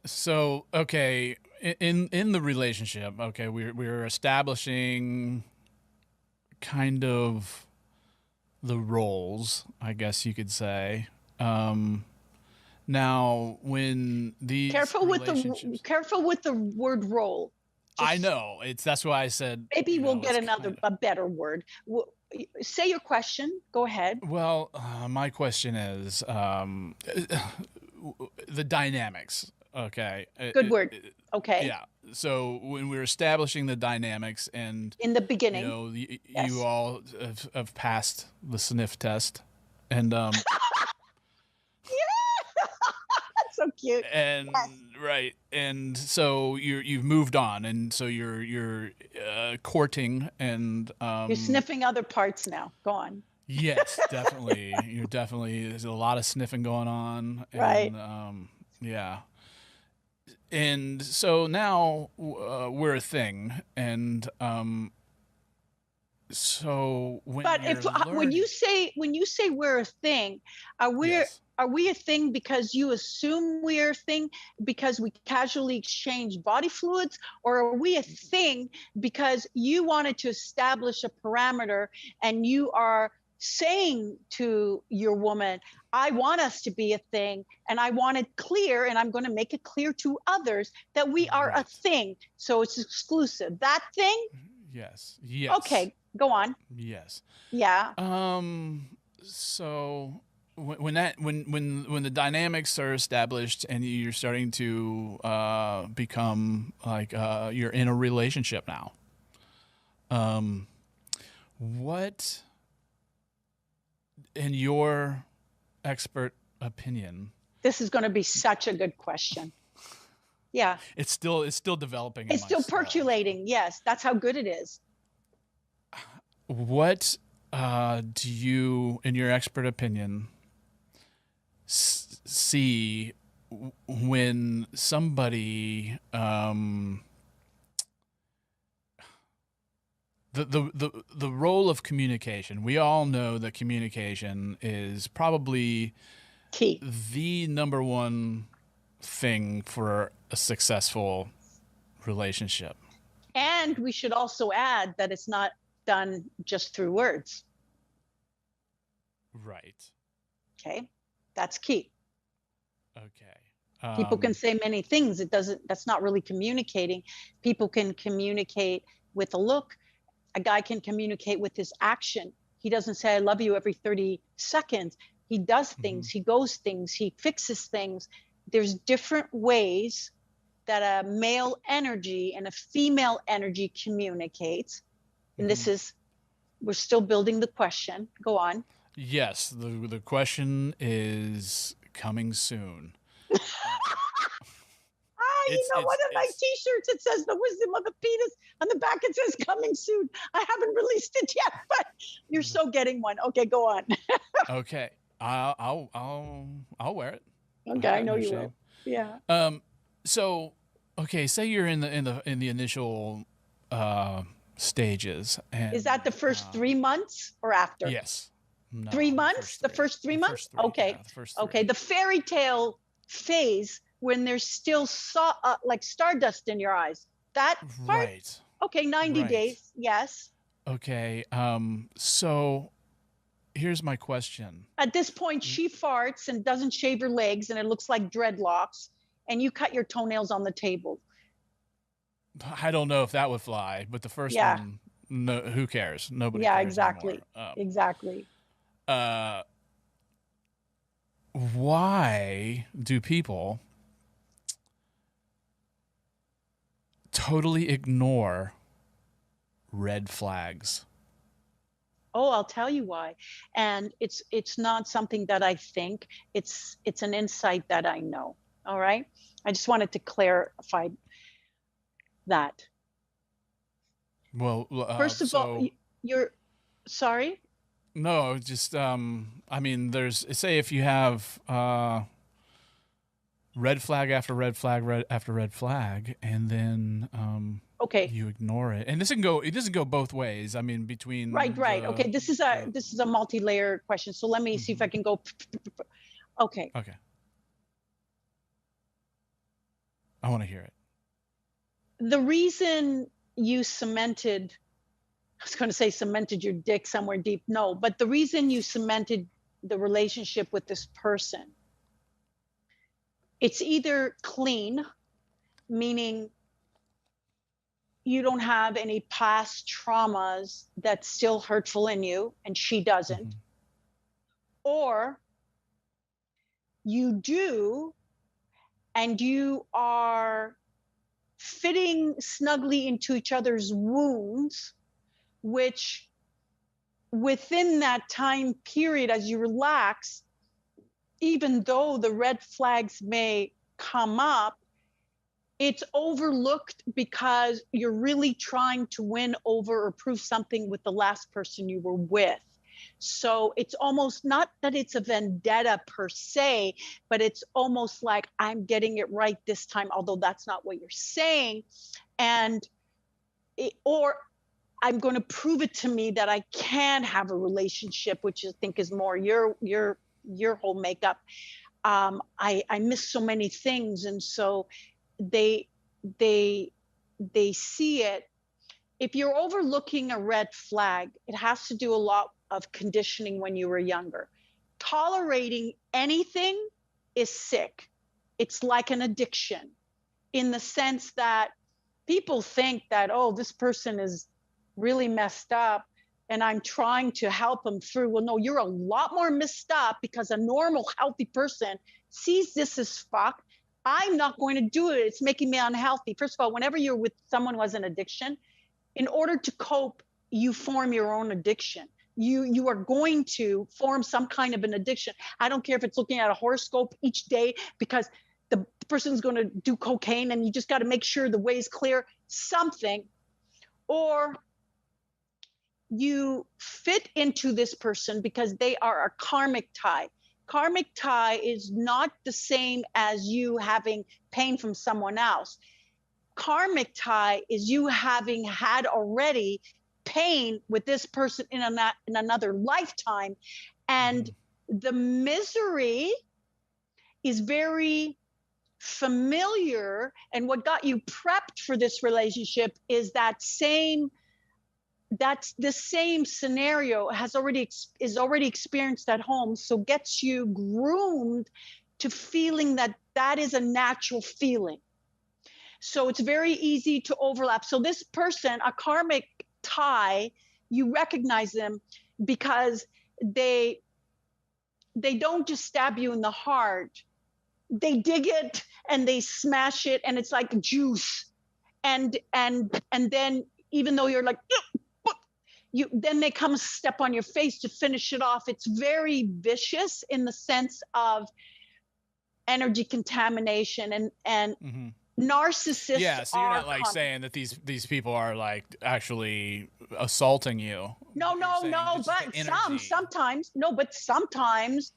So, okay, in the relationship, okay, we're establishing kind of the roles, I guess you could say. Now, when these careful with the word role. I know that's why I said maybe we'll get a better word. Say your question. Go ahead. Well, my question is the dynamics. Okay. Good word. Okay. Yeah. So when we're establishing the dynamics, and in the beginning, you all have passed the sniff test, and yeah, that's so cute. And right, and so you've moved on, and so you're courting, and you're sniffing other parts now. Go on. Yes, definitely. There's a lot of sniffing going on, and, right? Yeah. And so now we're a thing, and so when you say we're a thing, are we a thing because you assume we're a thing because we casually exchange body fluids, or are we a thing because you wanted to establish a parameter and you are saying to your woman, I want us to be a thing, and I want it clear, and I'm going to make it clear to others that we are a thing, so it's exclusive. That thing? Yes. Okay, go on. Yes. Yeah. So when the dynamics are established and you're starting to become like you're in a relationship now, what, in your expert opinion, this is going to be such a good question. Yeah. It's still developing. It's still percolating. Yes, that's how good it is. What do you, in your expert opinion, see when somebody the role of communication? We all know that communication is probably key, the number one thing for a successful relationship. And we should also add that it's not done just through words. Right. Okay. That's key. Okay. People can say many things. That's not really communicating. People can communicate with a look. A guy can communicate with his action. He doesn't say, I love you every 30 seconds. He does things, he goes things, he fixes things. There's different ways that a male energy and a female energy communicates. And this is, we're still building the question. Go on. Yes, the question is coming soon. You know, one of my t-shirts, it says the wisdom of the penis. On the back, it says coming soon. I haven't released it yet, but you're so getting one. Okay, go on. Okay. I'll wear it. Okay, I know you will. Yeah. So, okay, say you're in the initial stages. And, is that the first 3 months or after? Yes. No, 3 months? The first 3 months? Okay. Yeah, the first 3. Okay. The fairy tale phase when there's still like stardust in your eyes. That part? Right. Okay, 90 days. Yes. Okay. So here's my question. At this point, she farts and doesn't shave her legs and it looks like dreadlocks, and you cut your toenails on the table. I don't know if that would fly, but the first one, no, who cares? Nobody cares exactly. Anymore. Exactly. Why do people totally ignore red flags? Oh, I'll tell you why. And it's not something that I think, it's an insight that I know. All right. I just wanted to clarify that. Well, first of all, you're sorry? No, just I mean, there's, say if you have red flag after red flag, red after red flag, and then okay, you ignore it, and it doesn't go both ways. I mean, between right. Okay, this is a multi-layer question. So let me see if I can go. Okay. Okay. I want to hear it. The reason you cemented, I was going to say cemented your dick somewhere deep. No, but the reason you cemented the relationship with this person, it's either clean, meaning you don't have any past traumas that's still hurtful in you and she doesn't, or you do and you are fitting snugly into each other's wounds, which within that time period, as you relax, even though the red flags may come up, it's overlooked because you're really trying to win over or prove something with the last person you were with. So it's almost not that it's a vendetta per se, but it's almost like I'm getting it right this time, although that's not what you're saying. Or I'm going to prove it to me that I can have a relationship, which I think is more your whole makeup. I miss so many things. And so they see it. If you're overlooking a red flag, it has to do a lot of conditioning when you were younger. Tolerating anything is sick. It's like an addiction in the sense that people think that, oh, this person is really messed up and I'm trying to help them through. Well, no, you're a lot more messed up because a normal, healthy person sees this as fuck. I'm not going to do it. It's making me unhealthy. First of all, whenever you're with someone who has an addiction, in order to cope, you form your own addiction. You are going to form some kind of an addiction. I don't care if it's looking at a horoscope each day because the person's going to do cocaine and you just got to make sure the way is clear, something. Or you fit into this person because they are a karmic tie. Karmic tie is not the same as you having pain from someone else. Karmic tie is you having had already pain with this person in another lifetime. And the misery is very familiar. And what got you prepped for this relationship is that's the same scenario is already experienced at home. So gets you groomed to feeling that That is a natural feeling. So it's very easy to overlap. So this person, a karmic tie, you recognize them because they don't just stab you in the heart. They dig it and they smash it, and it's like juice. And then even though you're like, then they come step on your face to finish it off. It's very vicious in the sense of energy contamination and narcissists. Yeah, so you're not like saying that these people are like actually assaulting you. No, but sometimes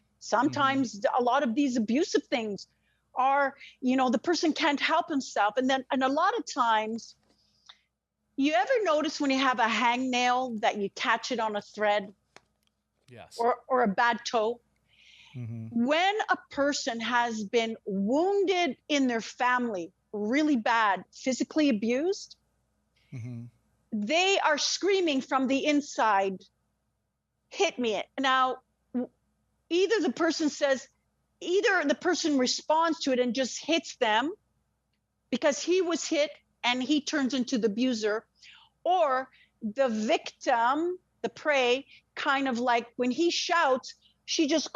a lot of these abusive things are, the person can't help himself. And a lot of times, you ever notice when you have a hangnail that you catch it on a thread? Yes. Or a bad toe? When a person has been wounded in their family, really bad, physically abused, they are screaming from the inside, hit me. Now, either the person responds to it and just hits them because he was hit and he turns into the abuser, or the victim, the prey, kind of like when he shouts, she just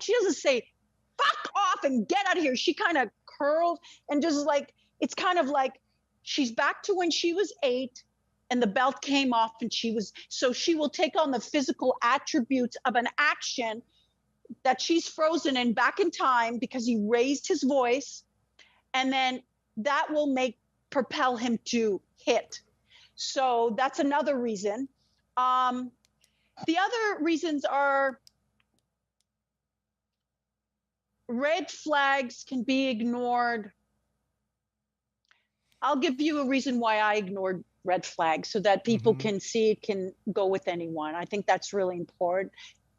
she doesn't say, fuck off and get out of here. She kind of curls and just like, it's kind of like she's back to when she was 8 and the belt came off and so she will take on the physical attributes of an action that she's frozen in back in time because he raised his voice, and then that will propel him to hit. So that's another reason. The other reasons are red flags can be ignored. I'll give you a reason why I ignored red flags so that people can see it can go with anyone. I think that's really important.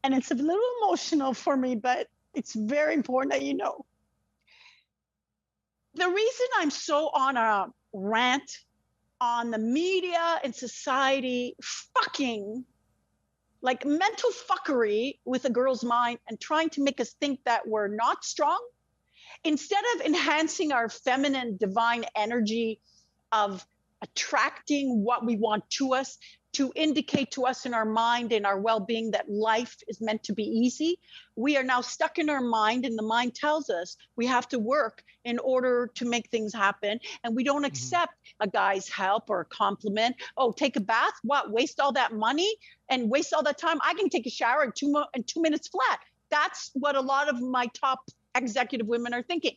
And it's a little emotional for me, but it's very important that you know. The reason I'm so on a rant on the media and society fucking like mental fuckery with a girl's mind and trying to make us think that we're not strong, instead of enhancing our feminine divine energy of attracting what we want to us, to indicate to us in our mind and our well-being that life is meant to be easy, we are now stuck in our mind, and the mind tells us we have to work in order to make things happen, and we don't accept a guy's help or a compliment. Oh, take a bath? What? Waste all that money and waste all that time? I can take a shower in 2 minutes flat. That's what a lot of my top executive women are thinking.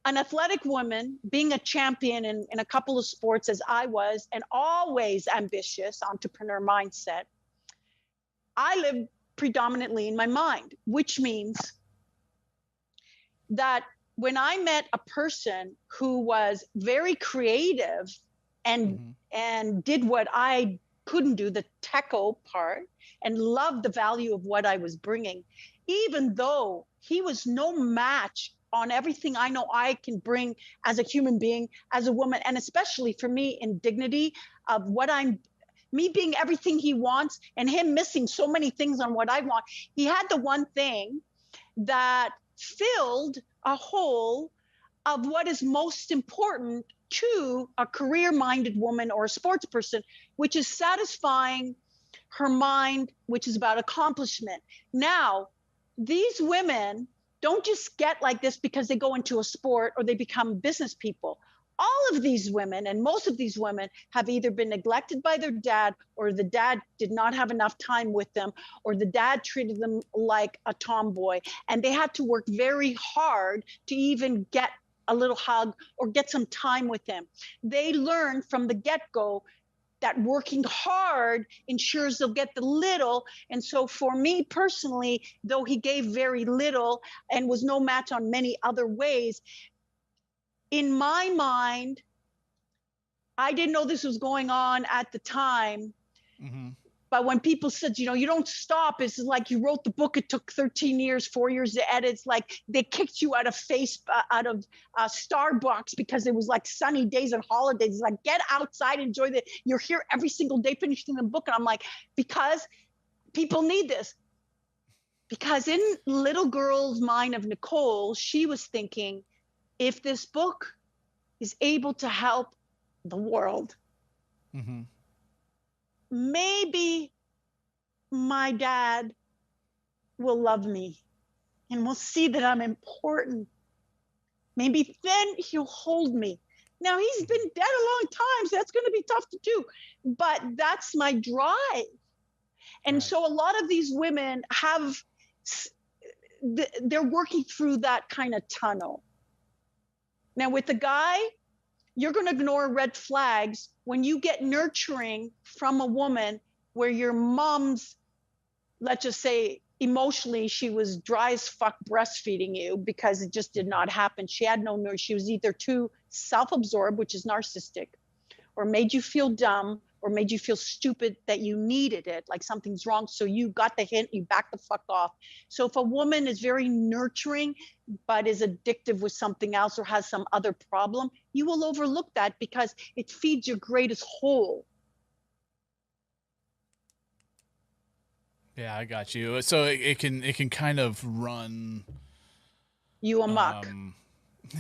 An athletic woman, being a champion in a couple of sports as I was, and always ambitious, entrepreneur mindset, I live predominantly in my mind, which means that when I met a person who was very creative and did what I couldn't do, the techo part, and loved the value of what I was bringing, even though he was no match on everything I know I can bring as a human being, as a woman, and especially for me in dignity of me being everything he wants and him missing so many things on what I want. He had the one thing that filled a hole of what is most important to a career-minded woman or a sports person, which is satisfying her mind, which is about accomplishment. Now, these women don't just get like this because they go into a sport or they become business people. All of these women, and most of these women, have either been neglected by their dad, or the dad did not have enough time with them, or the dad treated them like a tomboy, and they had to work very hard to even get a little hug or get some time with him. They learn from the get-go that working hard ensures they'll get the little. And so for me personally, though he gave very little and was no match on many other ways, in my mind, I didn't know this was going on at the time. But when people said, you don't stop, it's like you wrote the book, it took 13 years, 4 years to edit. It's like they kicked you out of Starbucks because it was like sunny days and holidays. It's like, get outside, enjoy you're here every single day finishing the book. And I'm like, because people need this. Because in little girl's mind of Nichole, she was thinking, if this book is able to help the world, maybe my dad will love me and will see that I'm important. Maybe then he'll hold me. Now, he's been dead a long time, so that's going to be tough to do. But that's my drive. And so a lot of these women they're working through that kind of tunnel. Now, with the guy, you're going to ignore red flags when you get nurturing from a woman where your mom's, let's just say, emotionally, she was dry as fuck breastfeeding you because it just did not happen. She had no nerve. She was either too self-absorbed, which is narcissistic, or made you feel dumb, or made you feel stupid that you needed it, like something's wrong. So you got the hint, you back the fuck off. So if a woman is very nurturing, but is addictive with something else or has some other problem, you will overlook that because it feeds your greatest hole. Yeah, I got you. So it can kind of run you amok.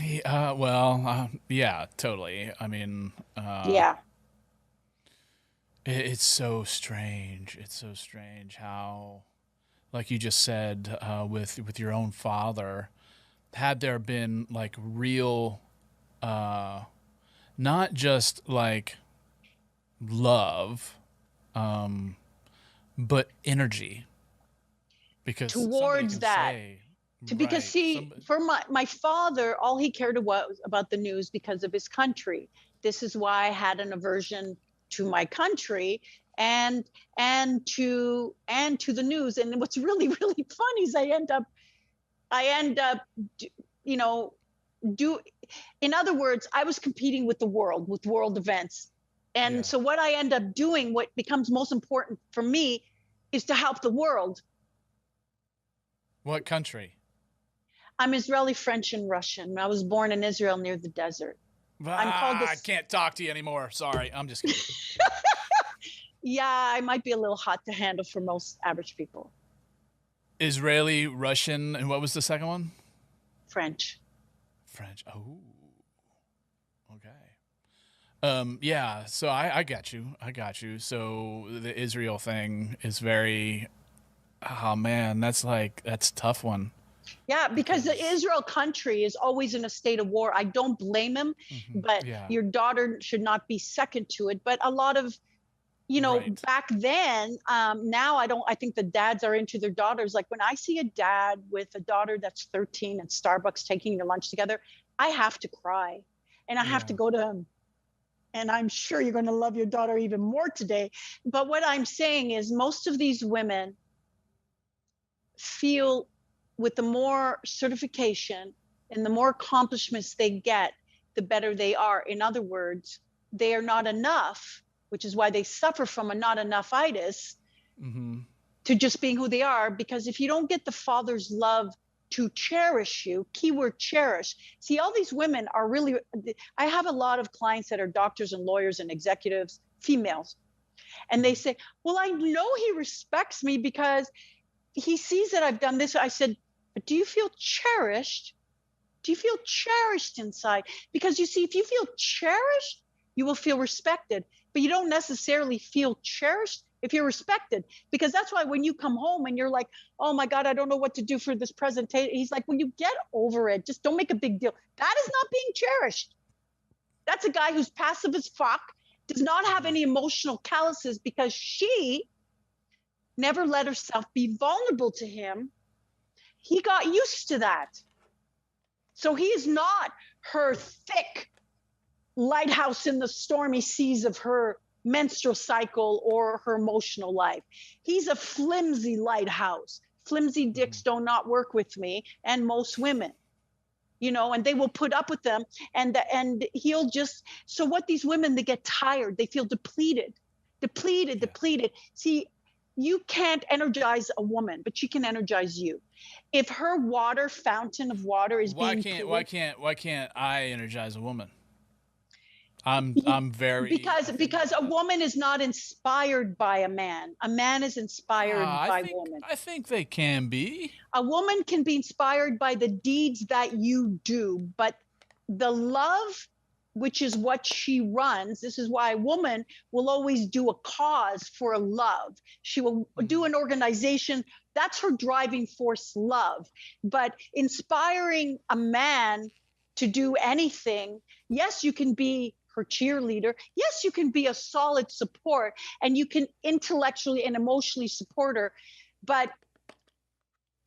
Yeah, totally. I mean, yeah. It's so strange. It's so strange how, like you just said, with your own father, had there been like real, not just like love, but energy, because towards that. Because for my father, all he cared was about the news because of his country. This is why I had an aversion to my country and to the news. And what's really, really funny is I end up, in other words, I was competing with the world, with world events. And so what I end up doing, what becomes most important for me, is to help the world. What country? I'm Israeli, French, and Russian. I was born in Israel near the desert. I can't talk to you anymore. Sorry, I'm just kidding. Yeah, I might be a little hot to handle for most average people. Israeli, Russian, and what was the second one? French. French. Oh, okay. Yeah, so I got you. So the Israel thing is very, oh man, that's a tough one. Yeah, because the Israel country is always in a state of war. I don't blame him, but your daughter should not be second to it. But a lot of, back then, now I think the dads are into their daughters. Like when I see a dad with a daughter that's 13 at Starbucks taking their lunch together, I have to cry and I have to go to him. And I'm sure you're going to love your daughter even more today. But what I'm saying is most of these women feel with the more certification and the more accomplishments they get, the better they are. In other words, they are not enough, which is why they suffer from a not enough-itis to just being who they are. Because if you don't get the father's love to cherish you, keyword cherish. See, all these women are really, I have a lot of clients that are doctors and lawyers and executives, females. And they say, well, I know he respects me because he sees that I've done this. I said, but do you feel cherished? Do you feel cherished inside? Because you see, if you feel cherished, you will feel respected, but you don't necessarily feel cherished if you're respected. Because that's why when you come home and you're like, oh my God, I don't know what to do for this presentation. He's like, well, you get over it. Just don't make a big deal. That is not being cherished. That's a guy who's passive as fuck, does not have any emotional calluses because she never let herself be vulnerable to him. He got used to that. So he is not her thick lighthouse in the stormy seas of her menstrual cycle or her emotional life. He's a flimsy lighthouse. Flimsy dicks do not work with me and most women, and they will put up with them. And he'll just, so what these women, they get tired. They feel depleted. See, you can't energize a woman, but she can energize you. If her fountain of water is why can't I energize a woman? I'm very because a woman is not inspired by a man. A man is inspired by woman. I think they can be. A woman can be inspired by the deeds that you do, but the love, which is what she runs. This is why a woman will always do a cause for a love. She will do an organization. That's her driving force, love. But inspiring a man to do anything, yes, you can be her cheerleader. Yes, you can be a solid support, and you can intellectually and emotionally support her. But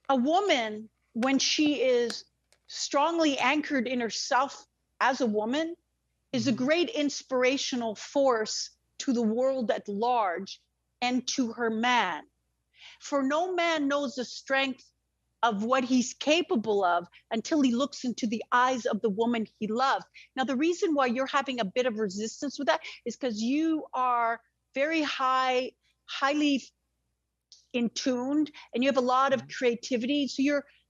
a woman, when she is strongly anchored in herself as a woman, is a great inspirational force to the world at large and to her man. For no man knows the strength of what he's capable of until he looks into the eyes of the woman he loves. Now, the reason why you're having a bit of resistance with that is because you are very highly in tuned, and you have a lot of creativity. So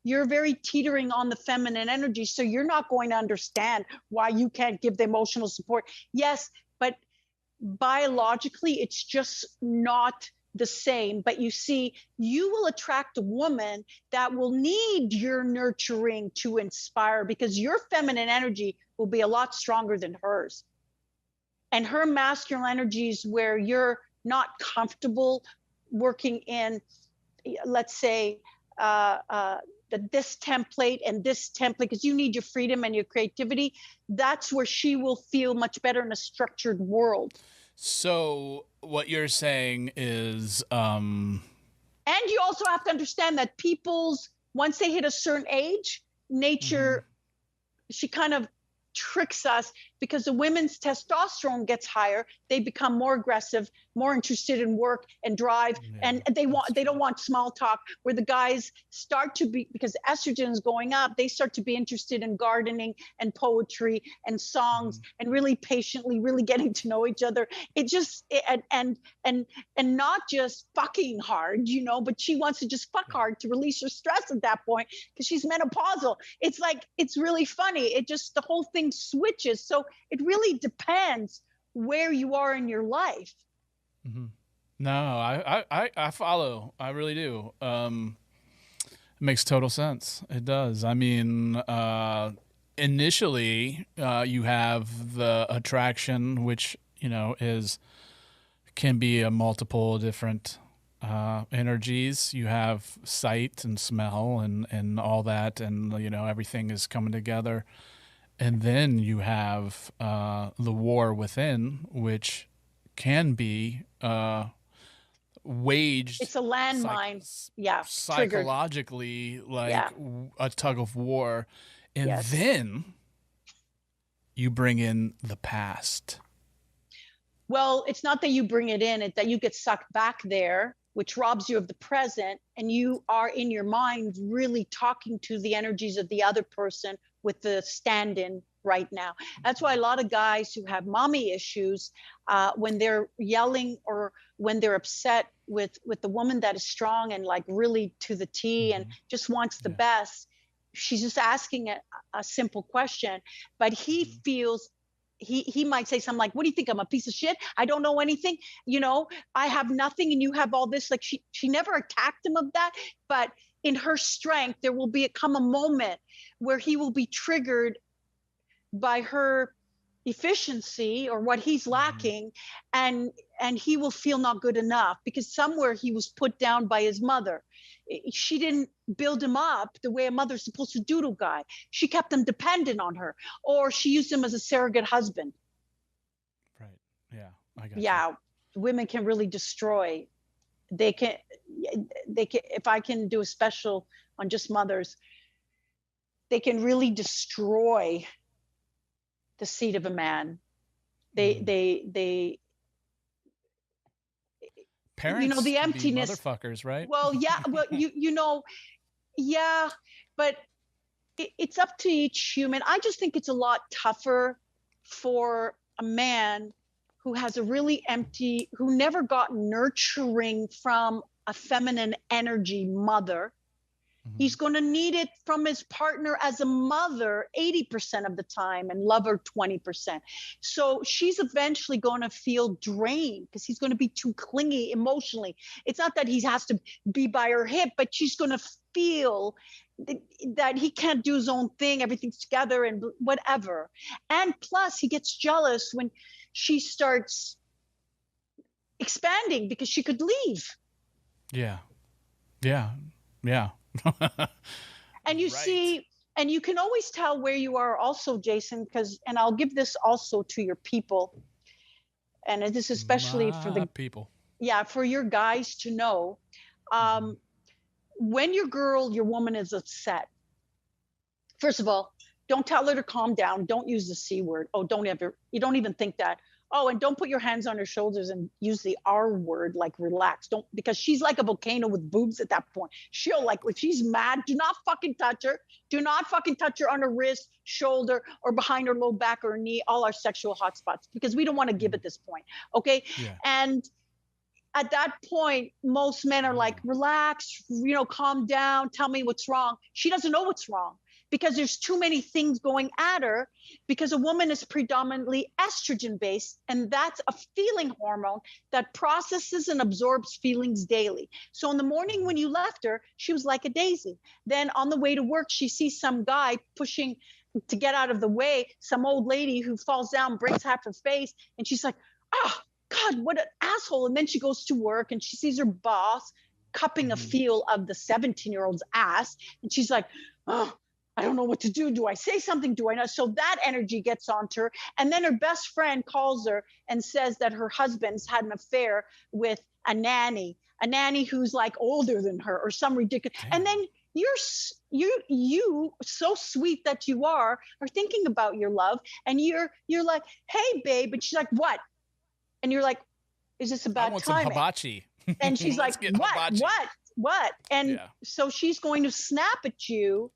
you're very teetering on the feminine energy. So you're not going to understand why you can't give the emotional support. Yes, but biologically, it's just not the same. But you see, you will attract a woman that will need your nurturing to inspire, because your feminine energy will be a lot stronger than hers. And her masculine energies, where you're not comfortable working in, let's say, this template and this template, because you need your freedom and your creativity, that's where she will feel much better in a structured world. So what you're saying is, and you also have to understand that people's, once they hit a certain age, nature, she kind of tricks us, because the women's testosterone gets higher. They become more aggressive, more interested in work and drive, and they don't want small talk. Where the guys start to be, because estrogen is going up, they start to be interested in gardening and poetry and songs and really patiently, really getting to know each other. It just and not just fucking hard, you know, but she wants to just fuck hard to release her stress at that point, because she's menopausal. It's like, it's really funny. It just, the whole thing switches. So it really depends where you are in your life. No, I follow. I really do. It makes total sense. It does. I mean, initially, you have the attraction, which, you know, can be a multiple different energies. You have sight and smell and all that, and, you know, everything is coming together. And then you have the war within, which can be waged. It's a landmine. Psychologically, like a tug of war. And then you bring in the past. Well, it's not that you bring it in, it's that you get sucked back there, which robs you of the present. And you are in your mind really talking to the energies of the other person with the stand-in right now. That's why a lot of guys who have mommy issues, when they're yelling or when they're upset with the woman that is strong and like really to the T and just wants the best, she's just asking a simple question, but he feels, he might say something like, what do you think, I'm a piece of shit? I don't know anything. You know, I have nothing and you have all this. Like she never attacked him of that, but in her strength, there will come a moment where he will be triggered by her efficiency or what he's lacking, and he will feel not good enough, because somewhere he was put down by his mother. She didn't build him up the way a mother's supposed to do to a guy. She kept him dependent on her, or she used him as a surrogate husband. Right. Yeah, I got you. Women can really destroy. They can, if I can do a special on just mothers, they can really destroy the seed of a man. They parents, you know, the emptiness, motherfuckers, right? Well, you know, but it's up to each human. I just think it's a lot tougher for a man who has a really empty, who never got nurturing from a feminine energy mother. He's going to need it from his partner as a mother 80% of the time and lover 20%. So she's eventually going to feel drained because he's going to be too clingy emotionally. It's not that he has to be by her hip, but she's going to feel that he can't do his own thing, everything's together and whatever. And plus he gets jealous when she starts expanding because she could leave. Yeah. Yeah. Yeah. And you see, and you can always tell where you are also, Jason, because, and I'll give this also to your people, and this is especially for the people. Yeah, for your guys to know. When your woman is upset, first of all, don't tell her to calm down. Don't use the C word. Oh, you don't even think that. Oh, and don't put your hands on her shoulders and use the R word, like relax. Don't, because she's like a volcano with boobs at that point. She'll, like, if she's mad, do not fucking touch her. Do not fucking touch her on her wrist, shoulder, or behind her low back or knee, all our sexual hot spots, because we don't want to give at this point. Okay. Yeah. And at that point, most men are like, relax, calm down, tell me what's wrong. She doesn't know what's wrong because there's too many things going at her, because a woman is predominantly estrogen based, and that's a feeling hormone that processes and absorbs feelings daily. So in the morning when you left her, she was like a daisy. Then on the way to work, she sees some guy pushing to get out of the way, some old lady who falls down, breaks half her face, and she's like, oh, God, what an asshole. And then she goes to work and she sees her boss cupping a feel of the 17-year-old's ass. And she's like, oh, I don't know what to do. Do I say something? Do I not? So that energy gets onto her. And then her best friend calls her and says that her husband's had an affair with a nanny who's like older than her or some ridiculous. Damn. And then you so sweet that you are thinking about your love, and you're like, hey babe. And she's like, what? And you're like, is this a bad timing? Some hibachi. And she's like, what? And so she's going to snap at you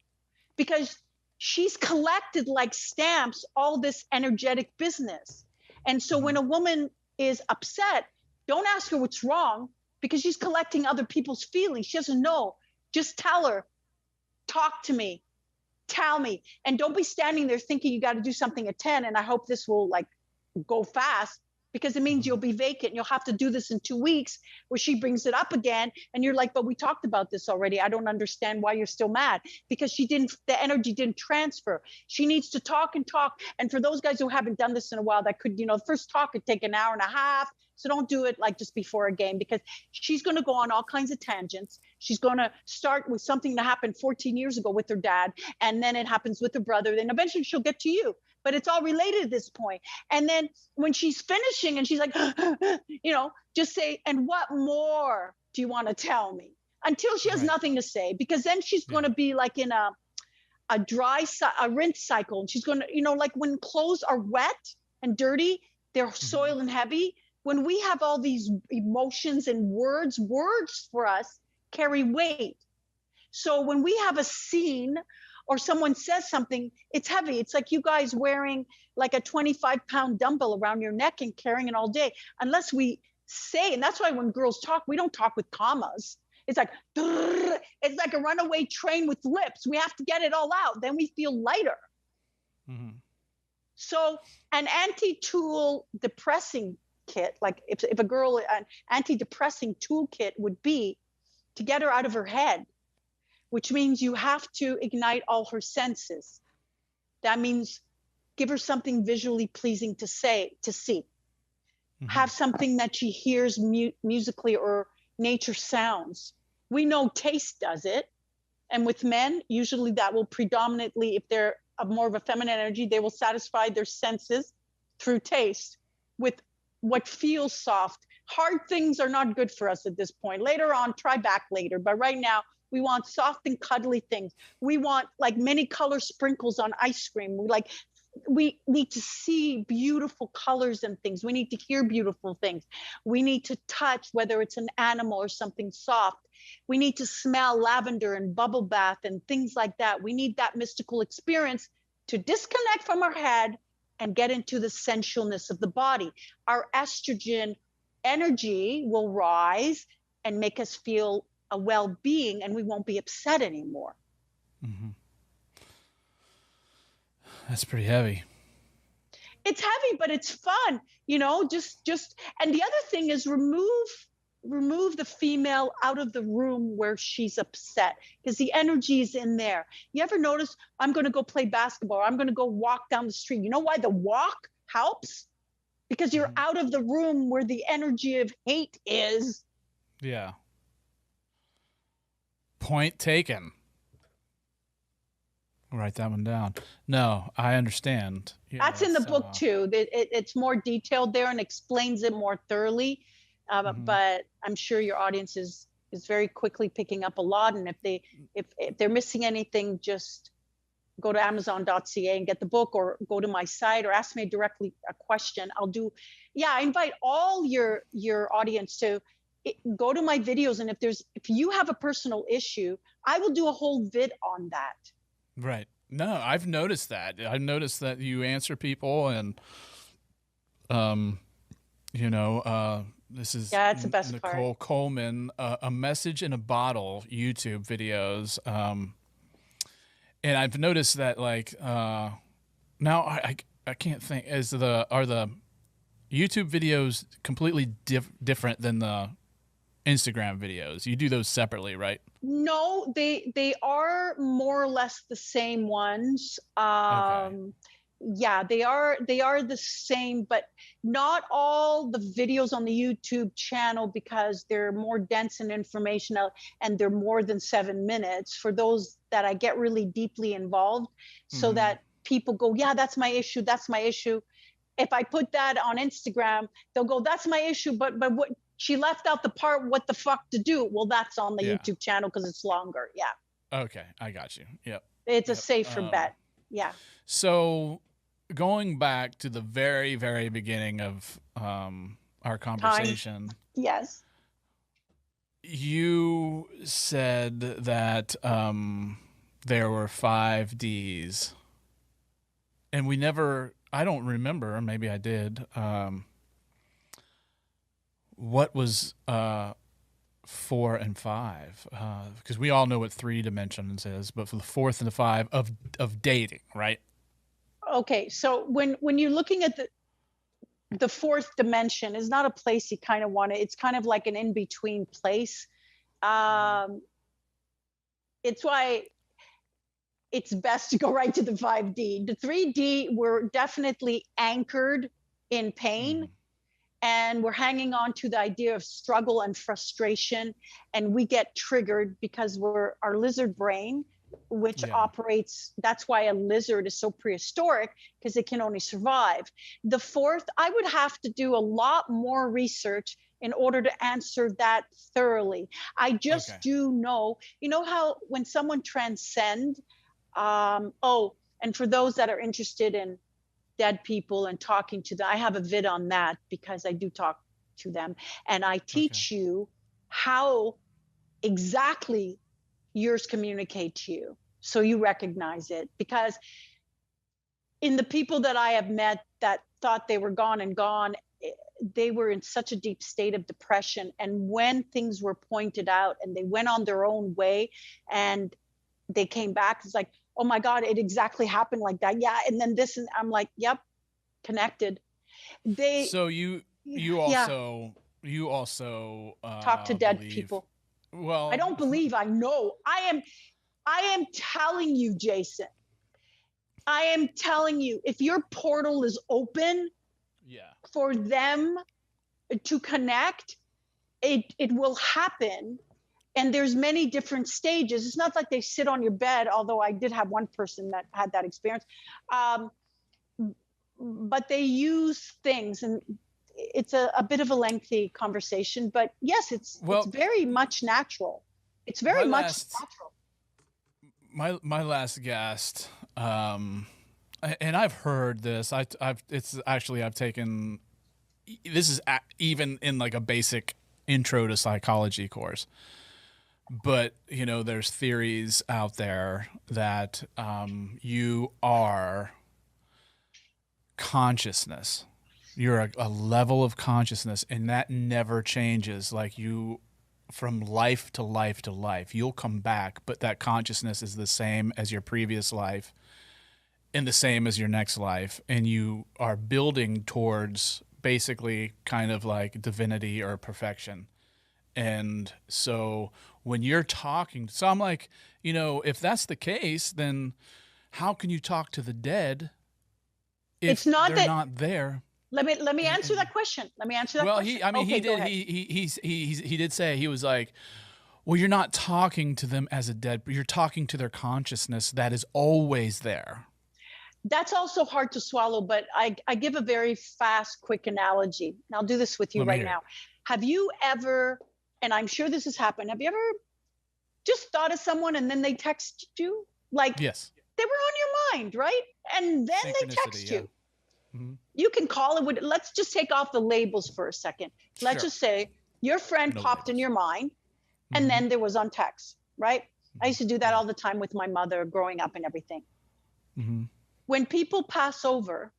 because she's collected like stamps all this energetic business. And so when a woman is upset, don't ask her what's wrong, because she's collecting other people's feelings. She doesn't know. Just tell her, talk to me, tell me. And don't be standing there thinking you got to do something at 10. And I hope this will like go fast, because it means you'll be vacant. You'll have to do this in 2 weeks, where she brings it up again. And you're like, but we talked about this already. I don't understand why you're still mad, because the energy didn't transfer. She needs to talk and talk. And for those guys who haven't done this in a while, that could, the first talk could take an hour and a half. So don't do it like just before a game, because she's going to go on all kinds of tangents. She's going to start with something that happened 14 years ago with her dad. And then it happens with her brother. Then eventually she'll get to you. But it's all related at this point. And then when she's finishing and she's like, just say, and what more do you want to tell me? Until she has nothing to say, because then she's going to be like in a rinse cycle. And she's going to, like when clothes are wet and dirty, they're soiled and heavy. When we have all these emotions and words for us carry weight. So when we have a scene or someone says something, it's heavy. It's like you guys wearing like a 25-pound dumbbell around your neck and carrying it all day. Unless we say, and that's why when girls talk, we don't talk with commas. It's like a runaway train with lips. We have to get it all out. Then we feel lighter. Mm-hmm. So an anti-tool depressing kit, like if a girl, an antidepressing toolkit would be to get her out of her head, which means you have to ignite all her senses. That means give her something visually pleasing to see. Mm-hmm. Have something that she hears musically or nature sounds. We know taste does it. And with men, usually that will predominantly, if they're more of a feminine energy, they will satisfy their senses through taste with what feels soft. Hard things are not good for us at this point. Later on, try back later. But right now, we want soft and cuddly things. We want like many color sprinkles on ice cream. We need to see beautiful colors and things. We need to hear beautiful things. We need to touch, whether it's an animal or something soft. We need to smell lavender and bubble bath and things like that. We need that mystical experience to disconnect from our head and get into the sensualness of the body. Our estrogen energy will rise and make us feel a well-being, and we won't be upset anymore. Mm-hmm. That's pretty heavy. It's heavy, but it's fun, just. And the other thing is remove remove the female out of the room where she's upset, because the energy is in there. You ever notice, I'm going to go play basketball, I'm going to go walk down the street. You know why the walk helps? Because you're out of the room where the energy of hate is. Yeah. Point taken. Write that one down. No, I understand. Yeah, that's in the book too. It's more detailed there and explains it more thoroughly. But I'm sure your audience is very quickly picking up a lot. And if they're missing anything, just go to Amazon.ca and get the book, or go to my site, or ask me directly a question. I invite all your audience to go to my videos. And if you have a personal issue, I will do a whole vid on that. Right. No, I've noticed that. I've noticed that you answer people, and, this is it's the best Nichole part. Kolman, a message in a bottle YouTube videos. And I've noticed that, like, now I can't think, are the YouTube videos completely different than the Instagram videos? You do those separately, right? No, they are more or less the same ones. Okay. Yeah, they are the same, but not all the videos on the YouTube channel, because they're more dense and informational, and they're more than 7 minutes for those that I get really deeply involved, so that people go, yeah, that's my issue. That's my issue. If I put that on Instagram, they'll go, that's my issue. But what, she left out the part, what the fuck to do. Well, that's on the YouTube channel because it's longer. Yeah. Okay. I got you. Yep. It's a safer bet. Yeah. So going back to the very, very beginning of our conversation. Yes. You said that there were 5 Ds. And I don't remember, maybe I did. What was 4 and 5? Because we all know what 3 dimensions is, but for the 4th and the 5 of dating, right? Okay, so when you're looking at the 4th dimension, is not a place you kind of want to. It's kind of like an in-between place. It's why it's best to go right to the 5D. The 3D, we're definitely anchored in pain. And we're hanging on to the idea of struggle and frustration, and we get triggered because our lizard brain, which operates, that's why a lizard is so prehistoric, because it can only survive. The 4th, I would have to do a lot more research in order to answer that thoroughly. I just do know, you know how when someone transcends, and for those that are interested in dead people and talking to them, I have a vid on that, because I do talk to them, and I teach you how exactly yours communicate to you, so you recognize it. Because in the people that I have met that thought they were gone, they were in such a deep state of depression, and when things were pointed out and they went on their own way and they came back, it's like, oh my God, it exactly happened like that. Yeah. And then this, and I'm like, yep, connected. So you also talk to dead people. Well, I don't believe, I know. I am telling you, Jason. I am telling you, if your portal is open for them to connect, it will happen. And there's many different stages. It's not like they sit on your bed, although I did have one person that had that experience. But they use things, and it's a bit of a lengthy conversation. But yes, it's very much natural. It's very much natural. My last guest, and I've heard this. I've taken this is even in like a basic intro to psychology course. But, there's theories out there that you are consciousness. You're a level of consciousness, and that never changes. Like from life to life to life, you'll come back, but that consciousness is the same as your previous life and the same as your next life. And you are building towards basically kind of like divinity or perfection. And so when you're talking, so I'm like, if that's the case, then how can you talk to the dead if It's not they're that. not there? Let me answer that question. Let me answer that Well, question. he Go did. ahead. He did say, he was like, well, you're not talking to them as a dead, but you're talking to their consciousness that is always there. That's also hard to swallow, but I give a very fast, quick analogy. And I'll do this with you Let me right hear now. it. Have you ever, and I'm sure this has happened, have you ever just thought of someone and then they text you? Like Yes. they were on your mind, right? And then they text you. Mm-hmm. You can call it, let's just take off the labels for a second. Let's Sure. just say your friend No popped in labels. your mind and then there was on text, right? I used to do that all the time with my mother growing up and everything. Mm-hmm. When people pass over,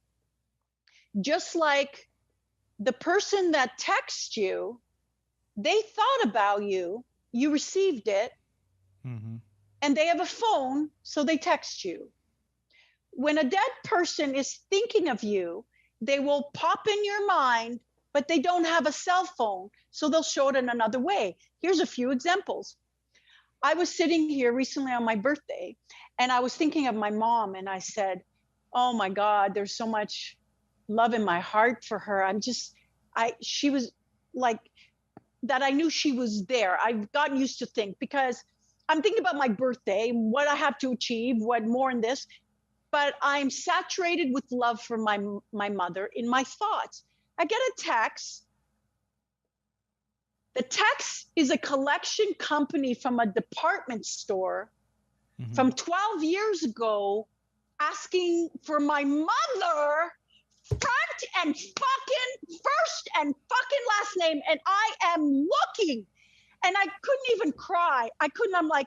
just like the person that texts you, they thought about you, you received it, and they have a phone, so they text you. When a dead person is thinking of you, they will pop in your mind, but they don't have a cell phone, so they'll show it in another way. Here's a few examples. I was sitting here recently on my birthday, and I was thinking of my mom, and I said, oh my God, there's so much love in my heart for her. She was like, that I knew she was there. I've gotten used to think, because I'm thinking about my birthday, what I have to achieve, what more in this, but I'm saturated with love for my mother in my thoughts. I get a text. The text is a collection company from a department store from 12 years ago asking for my mother front and fucking first and fucking last name. And I am looking and I couldn't even cry. I'm like,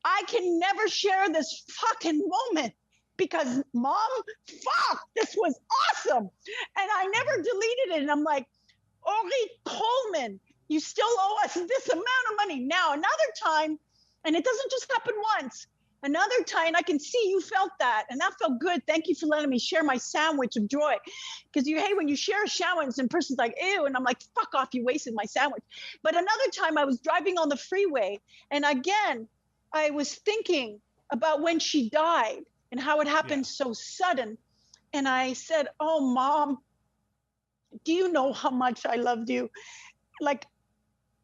I can never share this fucking moment because mom, fuck, this was awesome. And I never deleted it. And I'm like, Ori Kolman, you still owe us this amount of money. Now, another time, and it doesn't just happen once, another time, I can see you felt that, and that felt good. Thank you for letting me share my sandwich of joy. Because you hate when you share a sandwich and person's like, ew, and I'm like, fuck off, you wasted my sandwich. But another time I was driving on the freeway, and again, I was thinking about when she died and how it happened so sudden. And I said, oh, Mom, do you know how much I loved you? Like,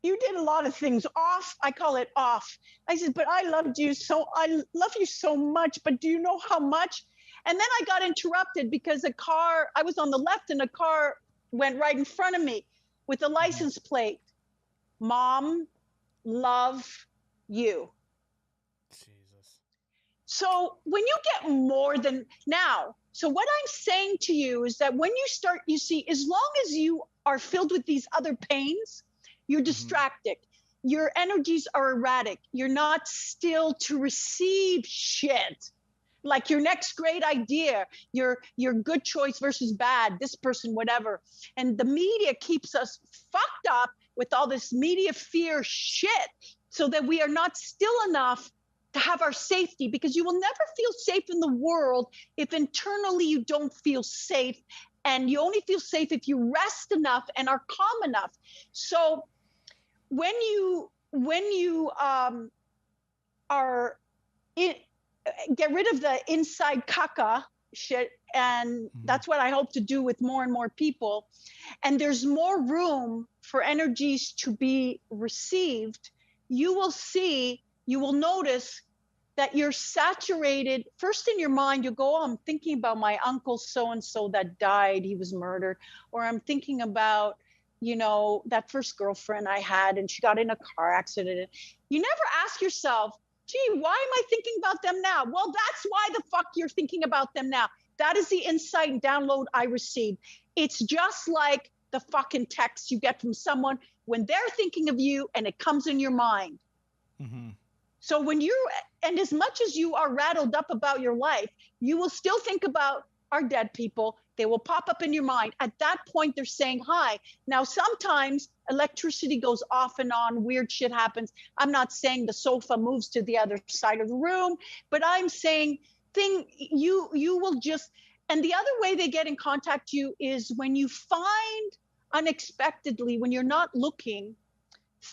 you did a lot of things off. I call it off. I said, but I love you so much, but do you know how much? And then I got interrupted because I was on the left and a car went right in front of me with a license plate. Mom, love you. Jesus. So when you get more than now, so what I'm saying to you is that when you start, you see, as long as you are filled with these other pains, you're distracted. Your energies are erratic. You're not still to receive shit. Like your next great idea, your good choice versus bad, this person, whatever. And the media keeps us fucked up with all this media fear shit so that we are not still enough to have our safety, because you will never feel safe in the world if internally you don't feel safe. And you only feel safe if you rest enough and are calm enough. So when you get rid of the inside caca shit, and that's what I hope to do with more and more people, and there's more room for energies to be received, you will notice that you're saturated first in your mind. You go, oh, I'm thinking about my uncle so-and-so that died, he was murdered, or I'm thinking about that first girlfriend I had and she got in a car accident. You never ask yourself, gee, why am I thinking about them now? Well, that's why the fuck you're thinking about them now. That is the insight and download I received. It's just like the fucking text you get from someone when they're thinking of you and it comes in your mind. So and as much as you are rattled up about your life, you will still think about our dead people. They will pop up in your mind. At that point, they're saying hi. Now, sometimes electricity goes off and on, weird shit happens. I'm not saying the sofa moves to the other side of the room, but I'm saying you will just, and the other way they get in contact you is when you find unexpectedly, when you're not looking,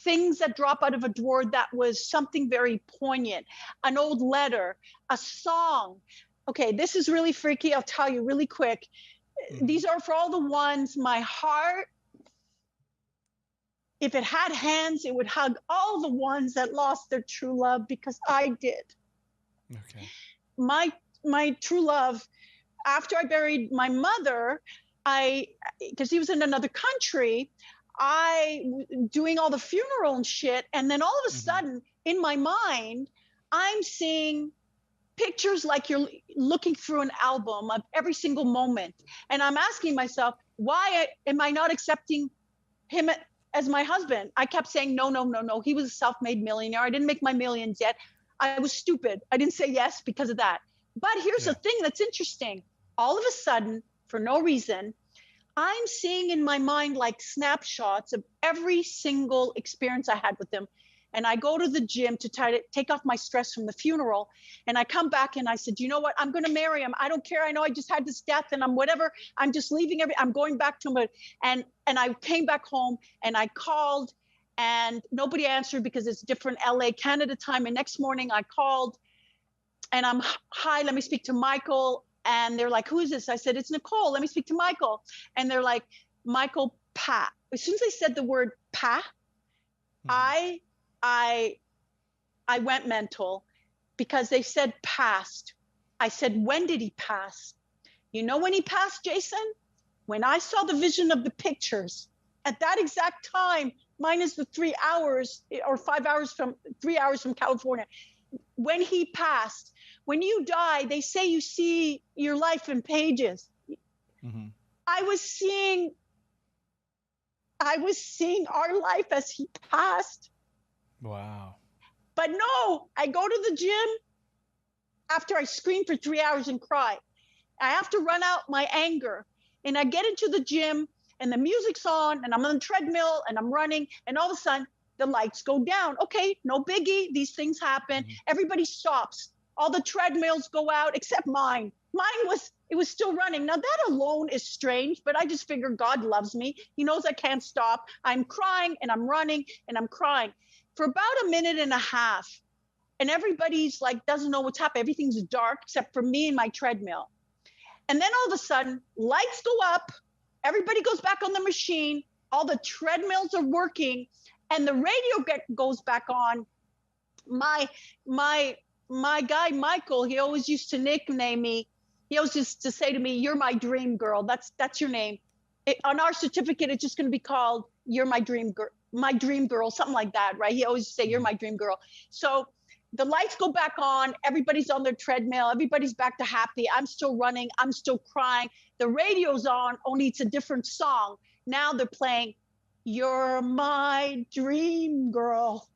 things that drop out of a drawer that was something very poignant, an old letter, a song. Okay, this is really freaky. I'll tell you really quick. These are for all the ones, my heart, if it had hands, it would hug all the ones that lost their true love, because I did. Okay. My true love, after I buried my mother, because he was in another country, doing all the funeral and shit. And then all of a sudden in my mind, I'm seeing pictures like you're looking through an album of every single moment. And I'm asking myself, why am I not accepting him as my husband? I kept saying, no, no, no, no. He was a self-made millionaire. I didn't make my millions yet. I was stupid. I didn't say yes because of that. But here's the thing that's interesting. All of a sudden, for no reason, I'm seeing in my mind like snapshots of every single experience I had with him. And I go to the gym to try to take off my stress from the funeral. And I come back and I said, you know what? I'm going to marry him. I don't care. I know I just had this death and I'm whatever. I'm just leaving I'm going back to him. And I came back home and I called and nobody answered because it's different LA, Canada time. And next morning I called and I'm, hi, let me speak to Michael. And they're like, who is this? I said, it's Nichole. Let me speak to Michael. And they're like, Michael Pa. As soon as they said the word Pa, I went mental because they said passed. I said, when did he pass? You know when he passed, Jason? When I saw the vision of the pictures at that exact time, minus the 3 hours or 5 hours from 3 hours from California, when he passed. When you die, they say you see your life in pages. I was seeing our life as he passed. Wow. But no, I go to the gym after I scream for 3 hours and cry. I have to run out my anger. And I get into the gym and the music's on and I'm on the treadmill and I'm running and all of a sudden the lights go down. Okay, no biggie. These things happen. Everybody stops. All the treadmills go out except mine. It was still running. Now that alone is strange, but I just figured God loves me. He knows I can't stop. I'm crying and I'm running and I'm crying for about a minute and a half. And everybody's like, doesn't know what's happening. Everything's dark except for me and my treadmill. And then all of a sudden, lights go up. Everybody goes back on the machine. All the treadmills are working and the radio goes back on. My guy, Michael, he always used to nickname me. He always used to say to me, you're my dream girl. That's your name. On our certificate, it's just going to be called, you're my dream girl, something like that, right? He always say, you're my dream girl. So the lights go back on. Everybody's on their treadmill. Everybody's back to happy. I'm still running. I'm still crying. The radio's on, only it's a different song. Now they're playing, you're my dream girl.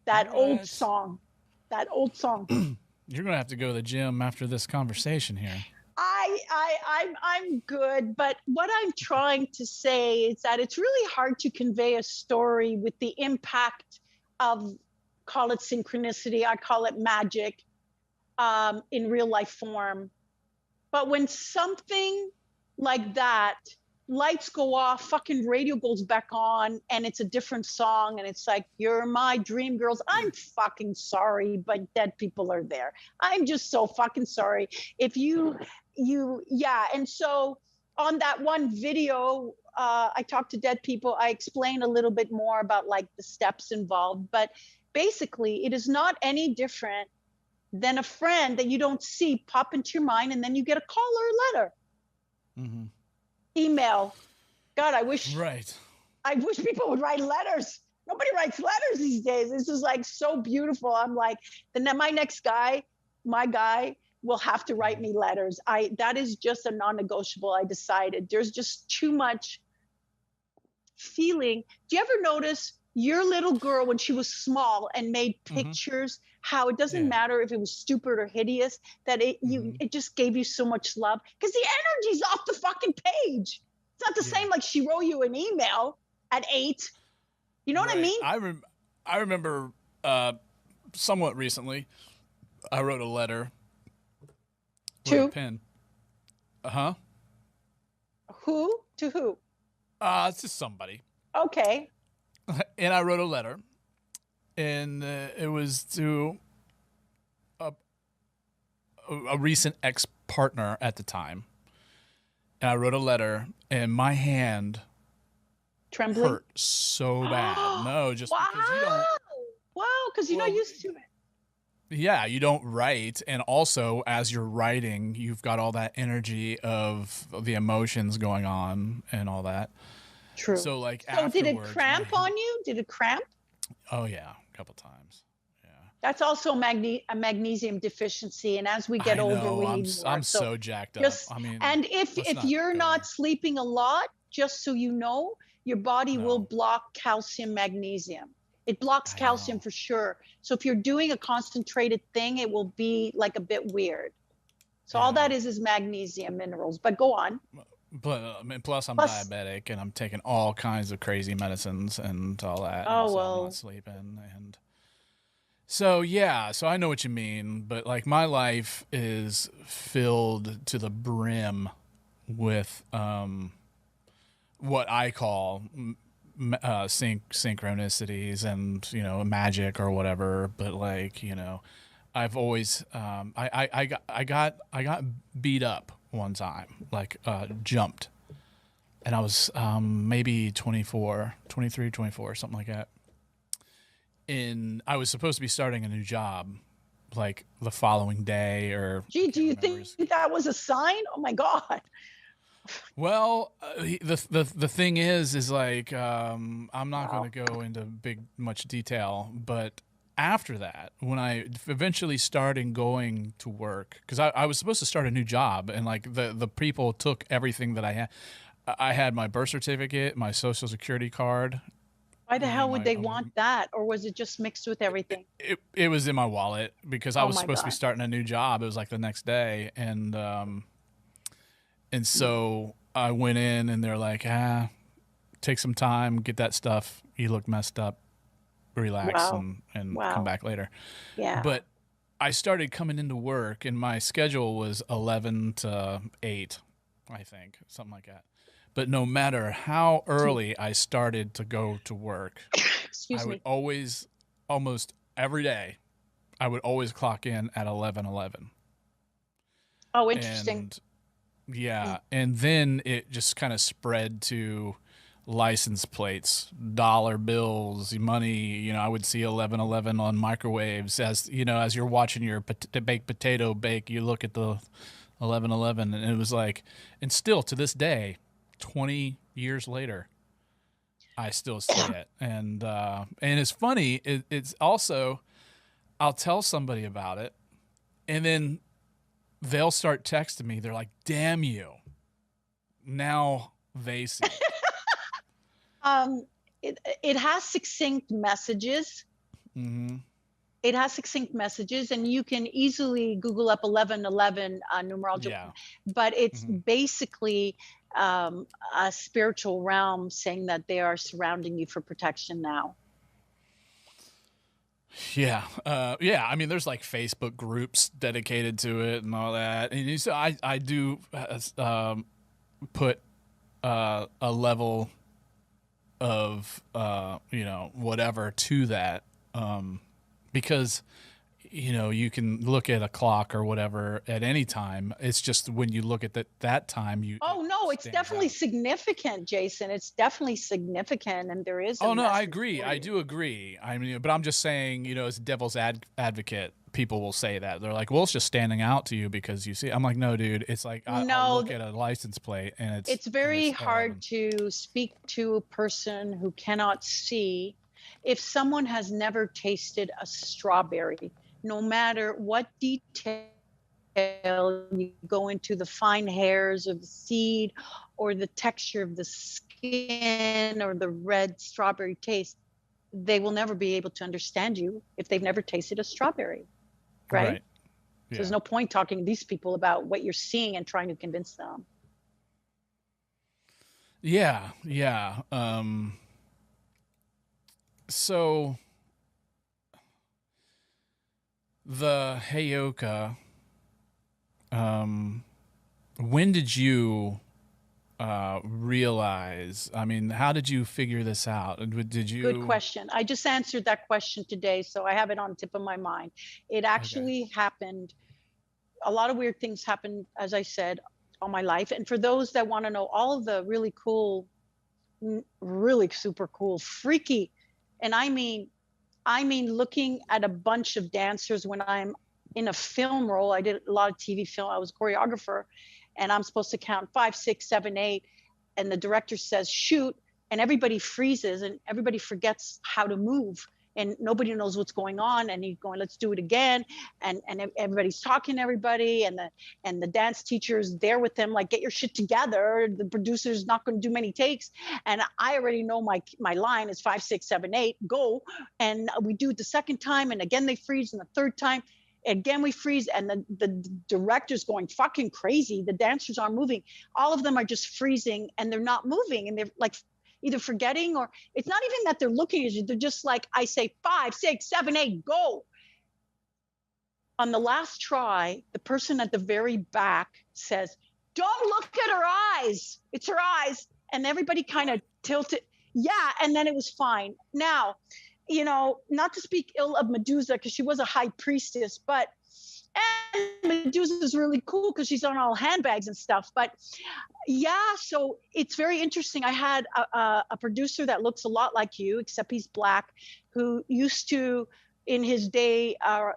That old song. You're gonna have to go to the gym after this conversation here. I'm good, but what I'm trying to say is that it's really hard to convey a story with the impact of, call it synchronicity, I call it magic, in real life form. But when something like that, lights go off, fucking radio goes back on, and it's a different song, and it's like, you're my dream girls. I'm fucking sorry, but dead people are there. I'm just so fucking sorry. If yeah. And so on that one video, I talked to dead people. I explain a little bit more about like the steps involved, but basically it is not any different than a friend that you don't see pop into your mind, and then you get a call or a letter. Email. God, I wish people would write letters. Nobody writes letters these days. This is like so beautiful. I'm like, my next guy, my guy will have to write me letters. That is just a non-negotiable. I decided there's just too much feeling. Do you ever notice your little girl when she was small and made pictures, how it doesn't matter if it was stupid or hideous, that it just gave you so much love because the energy's off the fucking page. It's not the same like she wrote you an email at 8. You know what I mean? I remember somewhat recently, I wrote a letter with a pen. Who? To who? It's just somebody. Okay. and I wrote a letter, and it was to a recent ex-partner at the time. And I wrote a letter, and my hand Trembling. hurt so bad. No, just Wow. because you don't. Wow, because you're not used to it. Yeah, you don't write, and also as you're writing, you've got all that energy of the emotions going on and all that. True. So like, So did it afterwards, cramp on you? Did it cramp? Oh yeah, a couple times. Yeah. That's also a magnesium deficiency, and as we get older, we need more. I'm so jacked up. Just, I mean, and if you're not sleeping a lot, just so you know, your body will block calcium, magnesium. It blocks calcium for sure. So if you're doing a concentrated thing, it will be like a bit weird. So all that is magnesium minerals. But go on. But I mean, plus I'm diabetic, and I'm taking all kinds of crazy medicines and all that. Oh, so well. I'm not sleeping, and so yeah. So I know what you mean, but like my life is filled to the brim with what I call synchronicities and magic or whatever. But like I've always I got beat up one time, like jumped, and I was maybe 23, 24, something like that. And I was supposed to be starting a new job like the following day, or do you think that was a sign? Oh my God. Well, the thing is like I'm not going to go into much detail, but after that, when I eventually started going to work, because I was supposed to start a new job, and like the people took everything that I had. I had my birth certificate, my social security card. Why the hell would they want that? Or was it just mixed with everything? It was in my wallet because I was supposed to be starting a new job. It was like the next day, and so I went in, and they're like, take some time, get that stuff. You look messed up. Relax and come back later. Yeah. But I started coming into work, and my schedule was 11 to 8, I think, something like that. But no matter how early I started to go to work, I would always, almost every day, I would always clock in at 11:11. Oh, interesting. And yeah, and then it just kind of spread to license plates, dollar bills, money. I would see 11:11 on microwaves as you're watching your baked potato bake. You look at the 11:11, and it was like, and still to this day, 20 years later, I still see it. And it's funny. It's also, I'll tell somebody about it, and then they'll start texting me. They're like, "Damn you!" Now they see it. It has succinct messages. Mm-hmm. It has succinct messages, and you can easily Google up 11:11 numerology. Yeah. But it's basically a spiritual realm saying that they are surrounding you for protection now. Yeah. Yeah. I mean, there's like Facebook groups dedicated to it and all that. And so I do put a level of, whatever to that. Because, you can look at a clock or whatever at any time. It's just when you look at that time, Oh, no, it's definitely significant, Jason. It's definitely significant. And there is. Oh, no, I agree. I do agree. I mean, but I'm just saying, as devil's advocate, people will say that. They're like, well, it's just standing out to you because you see. I'm like, no, dude, it's like, I'll look at a license plate, and it's very hard to speak to a person who cannot see. If someone has never tasted a strawberry, no matter what detail you go into, the fine hairs of the seed or the texture of the skin or the red strawberry taste, they will never be able to understand you if they've never tasted a strawberry, right? Yeah. So there's no point talking to these people about what you're seeing and trying to convince them. Yeah. So the Heyoka, when did you realize? I mean, how did you figure this out? Did you? Good question. I just answered that question today, so I have it on tip of my mind. It actually happened. A lot of weird things happened, as I said, all my life. And for those that want to know all of the really cool, really super cool, freaky, and I mean looking at a bunch of dancers when I'm in a film role. I did a lot of TV film. I was a choreographer, and I'm supposed to count 5, 6, 7, 8, and the director says shoot, and everybody freezes and everybody forgets how to move, and nobody knows what's going on, and he's going, let's do it again, and everybody's talking to everybody, and the dance teacher's there with them like, get your shit together, the producer's not going to do many takes, and I already know my line is 5, 6, 7, 8, go. And we do it the second time, and again they freeze, and the third time again we freeze, and the director's going fucking crazy. The dancers aren't moving, all of them are just freezing, and they're not moving, and they're like either forgetting, or it's not even that they're looking at you, they're just like, I say 5, 6, 7, 8, go. On the last try, the person at the very back says, don't look at her eyes, it's her eyes. And everybody kind of tilted. Yeah, and then it was fine. Now, you know, not to speak ill of Medusa, because she was a high priestess, but and Medusa is really cool because she's on all handbags and stuff. But yeah, so it's very interesting. I had a producer that looks a lot like you, except he's black, who used to, in his day,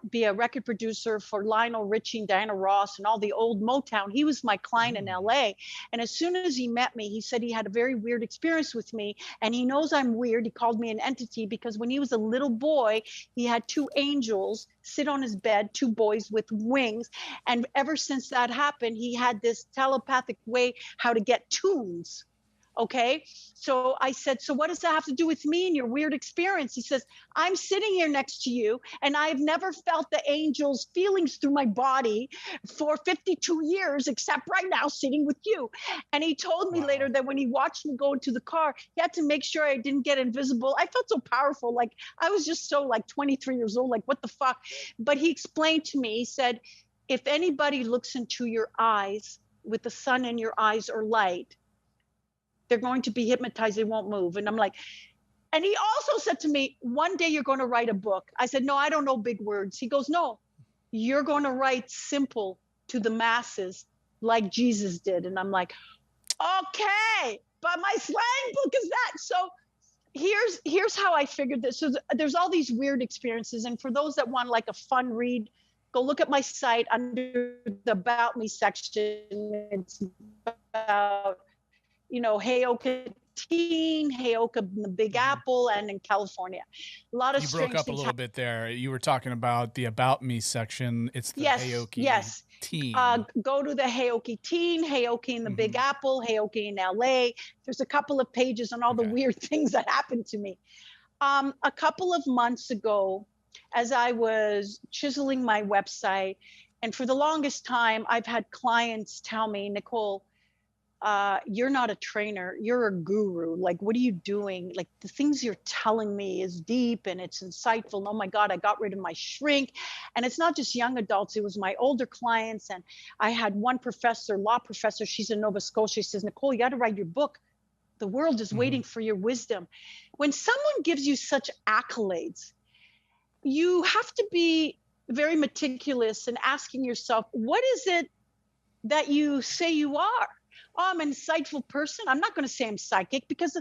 be a record producer for Lionel Richie and Diana Ross and all the old Motown. He was my client in LA. And as soon as he met me, he said he had a very weird experience with me. And he knows I'm weird. He called me an entity because when he was a little boy, he had 2 angels sit on his bed, 2 boys with wings. And ever since that happened, he had this telepathic way how to get tunes. Okay. So I said, so what does that have to do with me and your weird experience? He says, I'm sitting here next to you, and I've never felt the angels' feelings through my body for 52 years, except right now sitting with you. And he told me later that when he watched me go into the car, he had to make sure I didn't get invisible. I felt so powerful. Like I was just so like 23 years old, like what the fuck? But he explained to me, he said, if anybody looks into your eyes with the sun in your eyes or light, they're going to be hypnotized, they won't move. And I'm like, and he also said to me, one day you're going to write a book. I said, no, I don't know big words. He goes, no, you're going to write simple to the masses like Jesus did. And I'm like, okay, but my slang book is that. So here's how I figured this. So there's all these weird experiences. And for those that want like a fun read, go look at my site under the About Me section. It's about, you know, Heyoka teen, Heyoka in the Big Apple, and in California. A lot of you strange broke up a things little bit there. You were talking about the About Me section. It's the Heyoka teen. Go to the Heyoka teen, Heyoka in the Big Apple, Heyoka in LA. There's a couple of pages on all the weird things that happened to me. A couple of months ago, as I was chiseling my website, and for the longest time, I've had clients tell me, Nichole, you're not a trainer, you're a guru. Like, what are you doing? Like, the things you're telling me is deep and it's insightful. Oh my God, I got rid of my shrink. And it's not just young adults, it was my older clients. And I had one professor, law professor, she's in Nova Scotia. She says, Nichole, you got to write your book. The world is waiting for your wisdom. When someone gives you such accolades, you have to be very meticulous in asking yourself, what is it that you say you are? Oh, I'm an insightful person. I'm not going to say I'm psychic because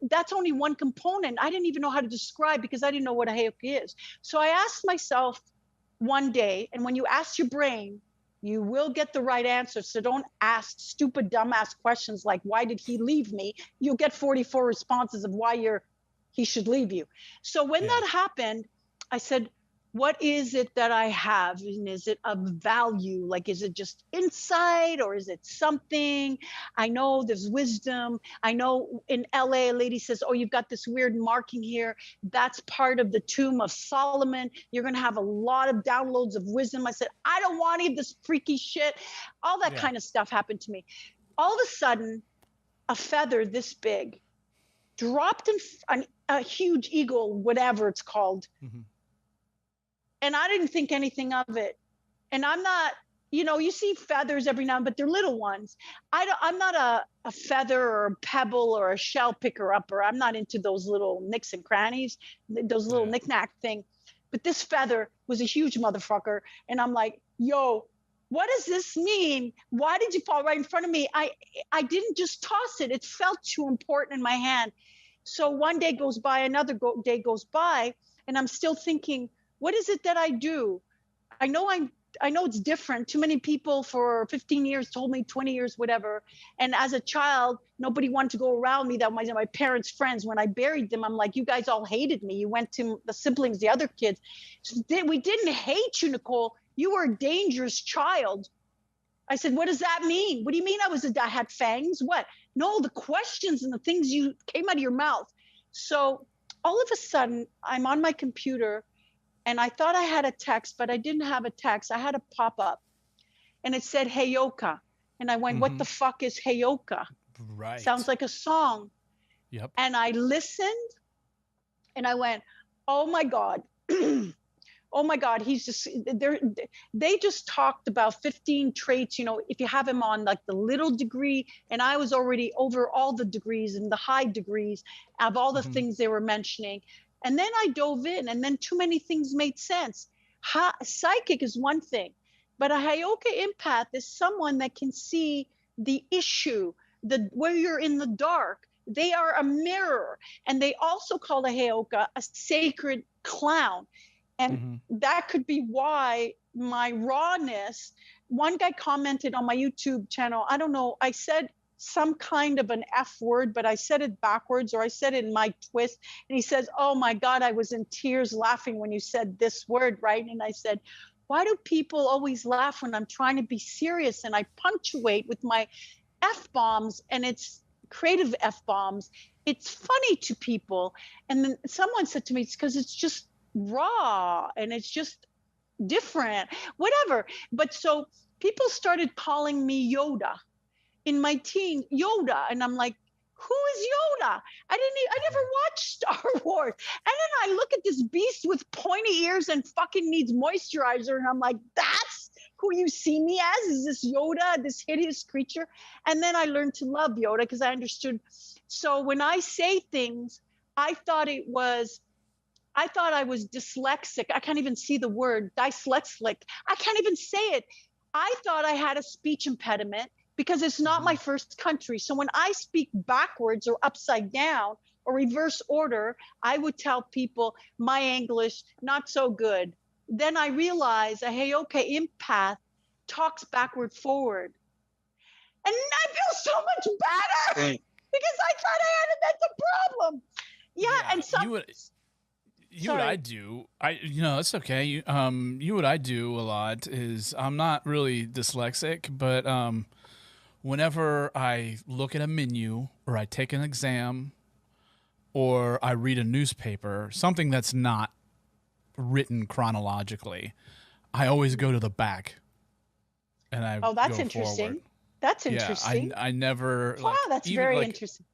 that's only one component. I didn't even know how to describe because I didn't know what a Heyoka is. So I asked myself one day, and when you ask your brain, you will get the right answer. So don't ask stupid, dumbass questions like, why did he leave me? You'll get 44 responses of why he should leave you. So when that happened, I said, what is it that I have? And is it of value? Like, is it just insight or is it something? I know there's wisdom. I know in LA, a lady says, oh, you've got this weird marking here. That's part of the tomb of Solomon. You're going to have a lot of downloads of wisdom. I said, I don't want any of this freaky shit. All that kind of stuff happened to me. All of a sudden, a feather this big dropped in a huge eagle, whatever it's called. And I didn't think anything of it. And I'm not you know, you see feathers every now and then, but they're little ones. I'm not a feather or a pebble or a shell picker upper. I'm not into those little nicks and crannies, those little knick-knack thing. But this feather was a huge motherfucker. And I'm like, yo, what does this mean? Why did you fall right in front of me? I didn't just toss it. It felt too important in my hand. So one day goes by, another day goes by, and I'm still thinking, what is it that I do? I know it's different. Too many people for 15 years told me, 20 years, whatever. And as a child, nobody wanted to go around me. That was my parents' friends. When I buried them, I'm like, you guys all hated me. You went to the siblings, the other kids. We didn't hate you, Nichole. You were a dangerous child. I said, what does that mean? What do you mean I had fangs? What? No, the questions and the things you came out of your mouth. So all of a sudden, I'm on my computer, and I thought I had a text, but I didn't have a text. I had a pop-up, and it said Heyoka. And I went, what the fuck is Heyoka? Right. Sounds like a song. Yep. And I listened, and I went, oh my God. Oh my God, he's just there. They just talked about 15 traits, you know, if you have him on like the little degree, and I was already over all the degrees and the high degrees of all the things they were mentioning. And then I dove in, and then too many things made sense. Psychic is one thing, but a Heyoka empath is someone that can see the issue, where you're in the dark. They are a mirror, and they also call a Heyoka a sacred clown. And that could be why my rawness, one guy commented on my YouTube channel, I don't know, I said some kind of an F word, but I said it backwards, or I said it in my twist. And he says, oh my God, I was in tears laughing when you said this word, right? And I said, why do people always laugh when I'm trying to be serious? And I punctuate with my F-bombs, and it's creative F-bombs. It's funny to people. And then someone said to me, it's because it's just raw and it's just different, whatever. But so people started calling me Yoda in my teen, Yoda. And I'm like, who is Yoda? I never watched Star Wars. And then I look at this beast with pointy ears and fucking needs moisturizer. And I'm like, that's who you see me as? Is this Yoda, this hideous creature? And then I learned to love Yoda because I understood. So when I say things, I thought I was dyslexic. I can't even see the word dyslexic. I can't even say it. I thought I had a speech impediment because it's not my first country. So when I speak backwards or upside down or reverse order, I would tell people my English, not so good. Then I realized a Heyoka empath talks backward forward. And I feel so much better because I thought I had a mental problem. Yeah, and some... What I do, it's okay. You what I do a lot is I'm not really dyslexic, but whenever I look at a menu or I take an exam or I read a newspaper, something that's not written chronologically, I always go to the back. And that's go interesting. Forward. That's interesting. I never. Wow, that's very interesting.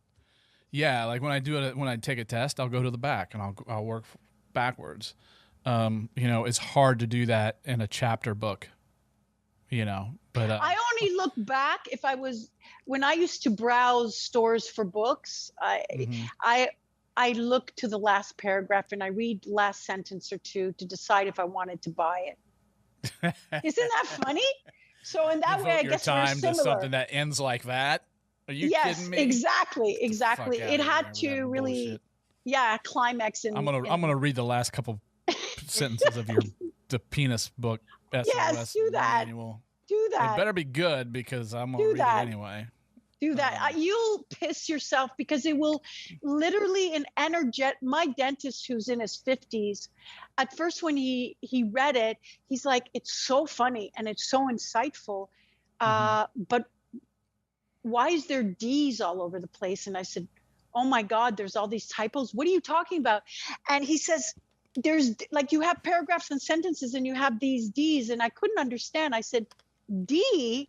Yeah, like when I take a test, I'll go to the back and I'll work backwards. It's hard to do that in a chapter book. But I only look back when I used to browse stores for books. I look to the last paragraph and I read the last sentence or two to decide if I wanted to buy it. Isn't that funny? So in that way, I guess we're similar. To something that ends like that. Are you kidding me? Exactly. It had to really, climax. I'm gonna read the last couple sentences of the penis book. SOS do that. Manual. Do that. It better be good because I'm gonna read it anyway. Do that. You'll piss yourself because it will literally my dentist, who's in his 50s, at first when he read it, he's like, it's so funny and it's so insightful. But why is there D's all over the place? And I said, oh my God, there's all these typos. What are you talking about? And he says, there's like, you have paragraphs and sentences and you have these D's. And I couldn't understand. I said, D?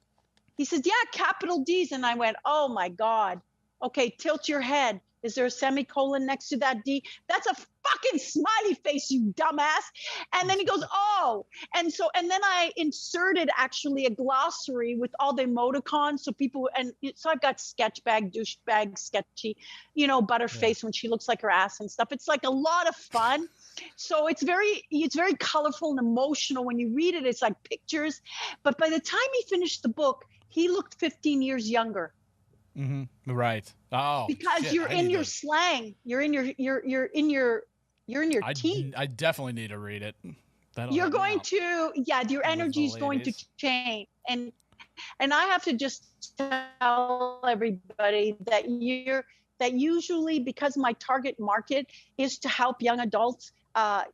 He said, yeah, capital D's. And I went, oh my God. Okay, tilt your head. Is there a semicolon next to that D? That's a fucking smiley face, you dumbass. And then he goes, oh. And then I inserted actually a glossary with all the emoticons. So so I've got sketch bag, douchebag, sketchy, butterface when she looks like her ass and stuff. It's like a lot of fun. So it's very colorful and emotional. When you read it, it's like pictures. But by the time he finished the book, he looked 15 years younger. Mm-hmm. Right. Oh, because shit, you're in your slang. You're in your team. I definitely need to read it. You're going to, your energy is going to change. And I have to just tell everybody that usually, because my target market is to help young adults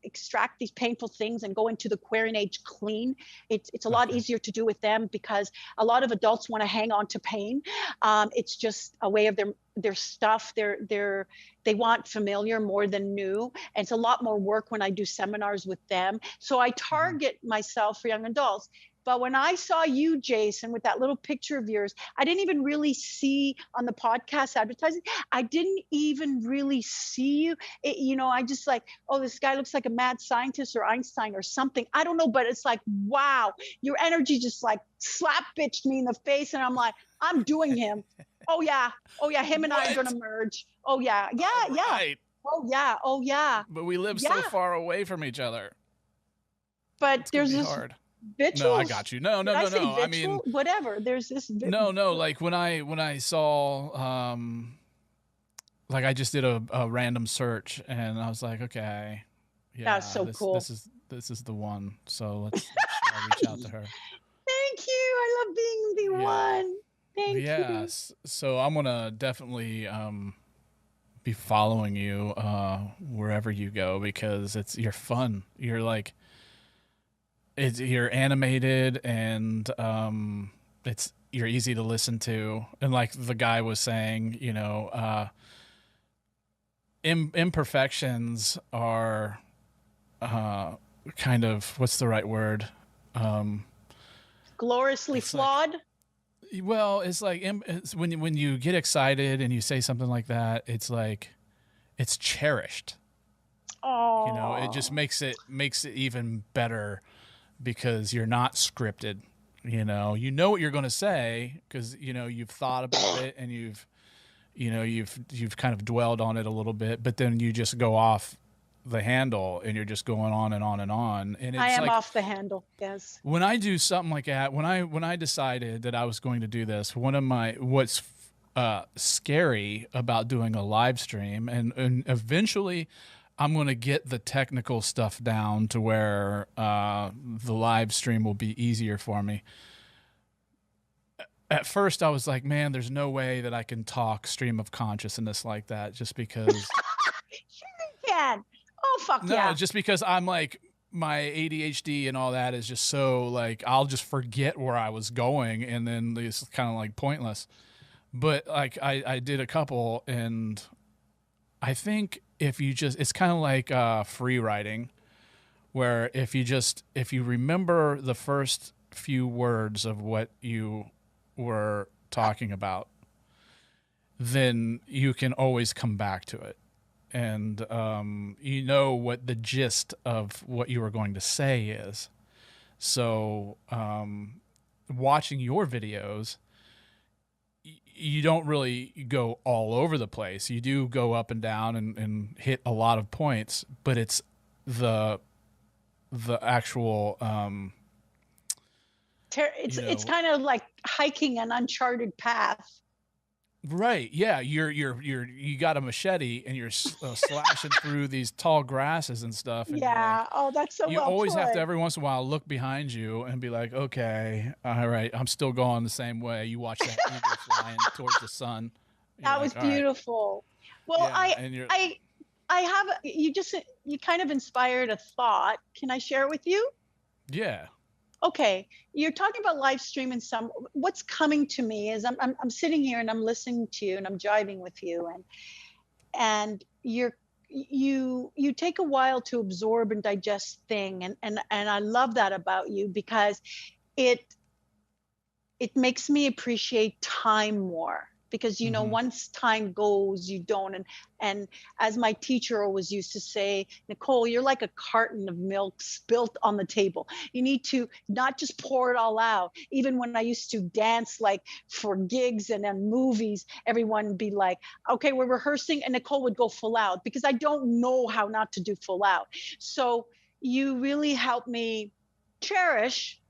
extract these painful things and go into the Aquarian age clean. It's a lot easier to do with them because a lot of adults want to hang on to pain. It's just a way of their stuff. They want familiar more than new. And it's a lot more work when I do seminars with them. So I target myself for young adults. But when I saw you, Jason, with that little picture of yours, I didn't even really see on the podcast advertising. I didn't even really see you. I just like, oh, this guy looks like a mad scientist or Einstein or something. I don't know, but it's like, wow, your energy just like slap bitched me in the face. And I'm like, I'm doing him. Oh, yeah. Him and I are going to merge. Oh, yeah. Right. Oh, yeah. But we live so far away from each other. But there's this hard. Visuals. No, I got you. No. I mean, whatever. There's this. No. Like when I saw, like I just did a random search and I was like, okay, yeah, that's so cool. This is the one. So let's reach out to her. Thank you. I love being the one. Thank you. Yes. So I'm gonna definitely be following you wherever you go because you're fun. You're like. You're animated and you're easy to listen to, and like the guy was saying, imperfections are kind of, what's the right word? Gloriously flawed. It's like when you get excited and you say something like that, it's like it's cherished. Oh, it just makes it even better. Because you're not scripted, you know what you're going to say because you've thought about it and you've kind of dwelled on it a little bit, but then you just go off the handle and you're just going on and on and on. And it's I am off the handle. Yes. When I do something like that, when I decided that I was going to do this, what's scary about doing a live stream and eventually. I'm going to get the technical stuff down to where the live stream will be easier for me. At first, I was like, man, there's no way that I can talk stream of consciousness like that just because. Sure you can. Oh, fuck yeah. No, just because I'm like, my ADHD and all that is just so like, I'll just forget where I was going and then it's kind of like pointless. But like, I did a couple and I think it's kind of like free writing where if you remember the first few words of what you were talking about, then you can always come back to it. And what the gist of what you were going to say is. So watching your videos, you don't really go all over the place. You do go up and down and hit a lot of points, but it's the actual it's kind of like hiking an uncharted path. Right. Yeah. You got a machete and you're slashing through these tall grasses and stuff. And yeah. Oh, that's so. You always have to every once in a while look behind you and be like, okay, all right, I'm still going the same way. You watch that eagle flying towards the sun. That was beautiful. Right. Well, yeah, I have you kind of inspired a thought. Can I share it with you? Yeah. Okay, you're talking about live stream and what's coming to me is I'm sitting here and I'm listening to you and I'm jiving with you and you take a while to absorb and digest thing and I love that about you because it makes me appreciate time more because, you know, once time goes, you don't. And as my teacher always used to say, Nichole, you're like a carton of milk spilt on the table. You need to not just pour it all out. Even when I used to dance, like for gigs and then movies, everyone would be like, okay, we're rehearsing, and Nichole would go full out, because I don't know how not to do full out. So you really helped me cherish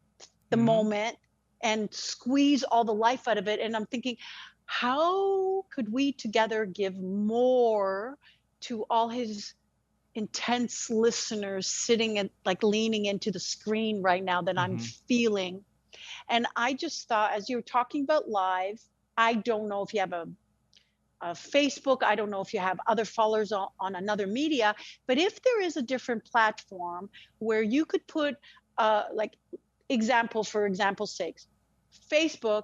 the moment and squeeze all the life out of it. And I'm thinking, how could we together give more to all his intense listeners sitting and like leaning into the screen right now that I'm feeling? And I just thought, as you were talking about live, I don't know if you have a Facebook, I don't know if you have other followers on another media, but if there is a different platform where you could put like for example's sake, Facebook,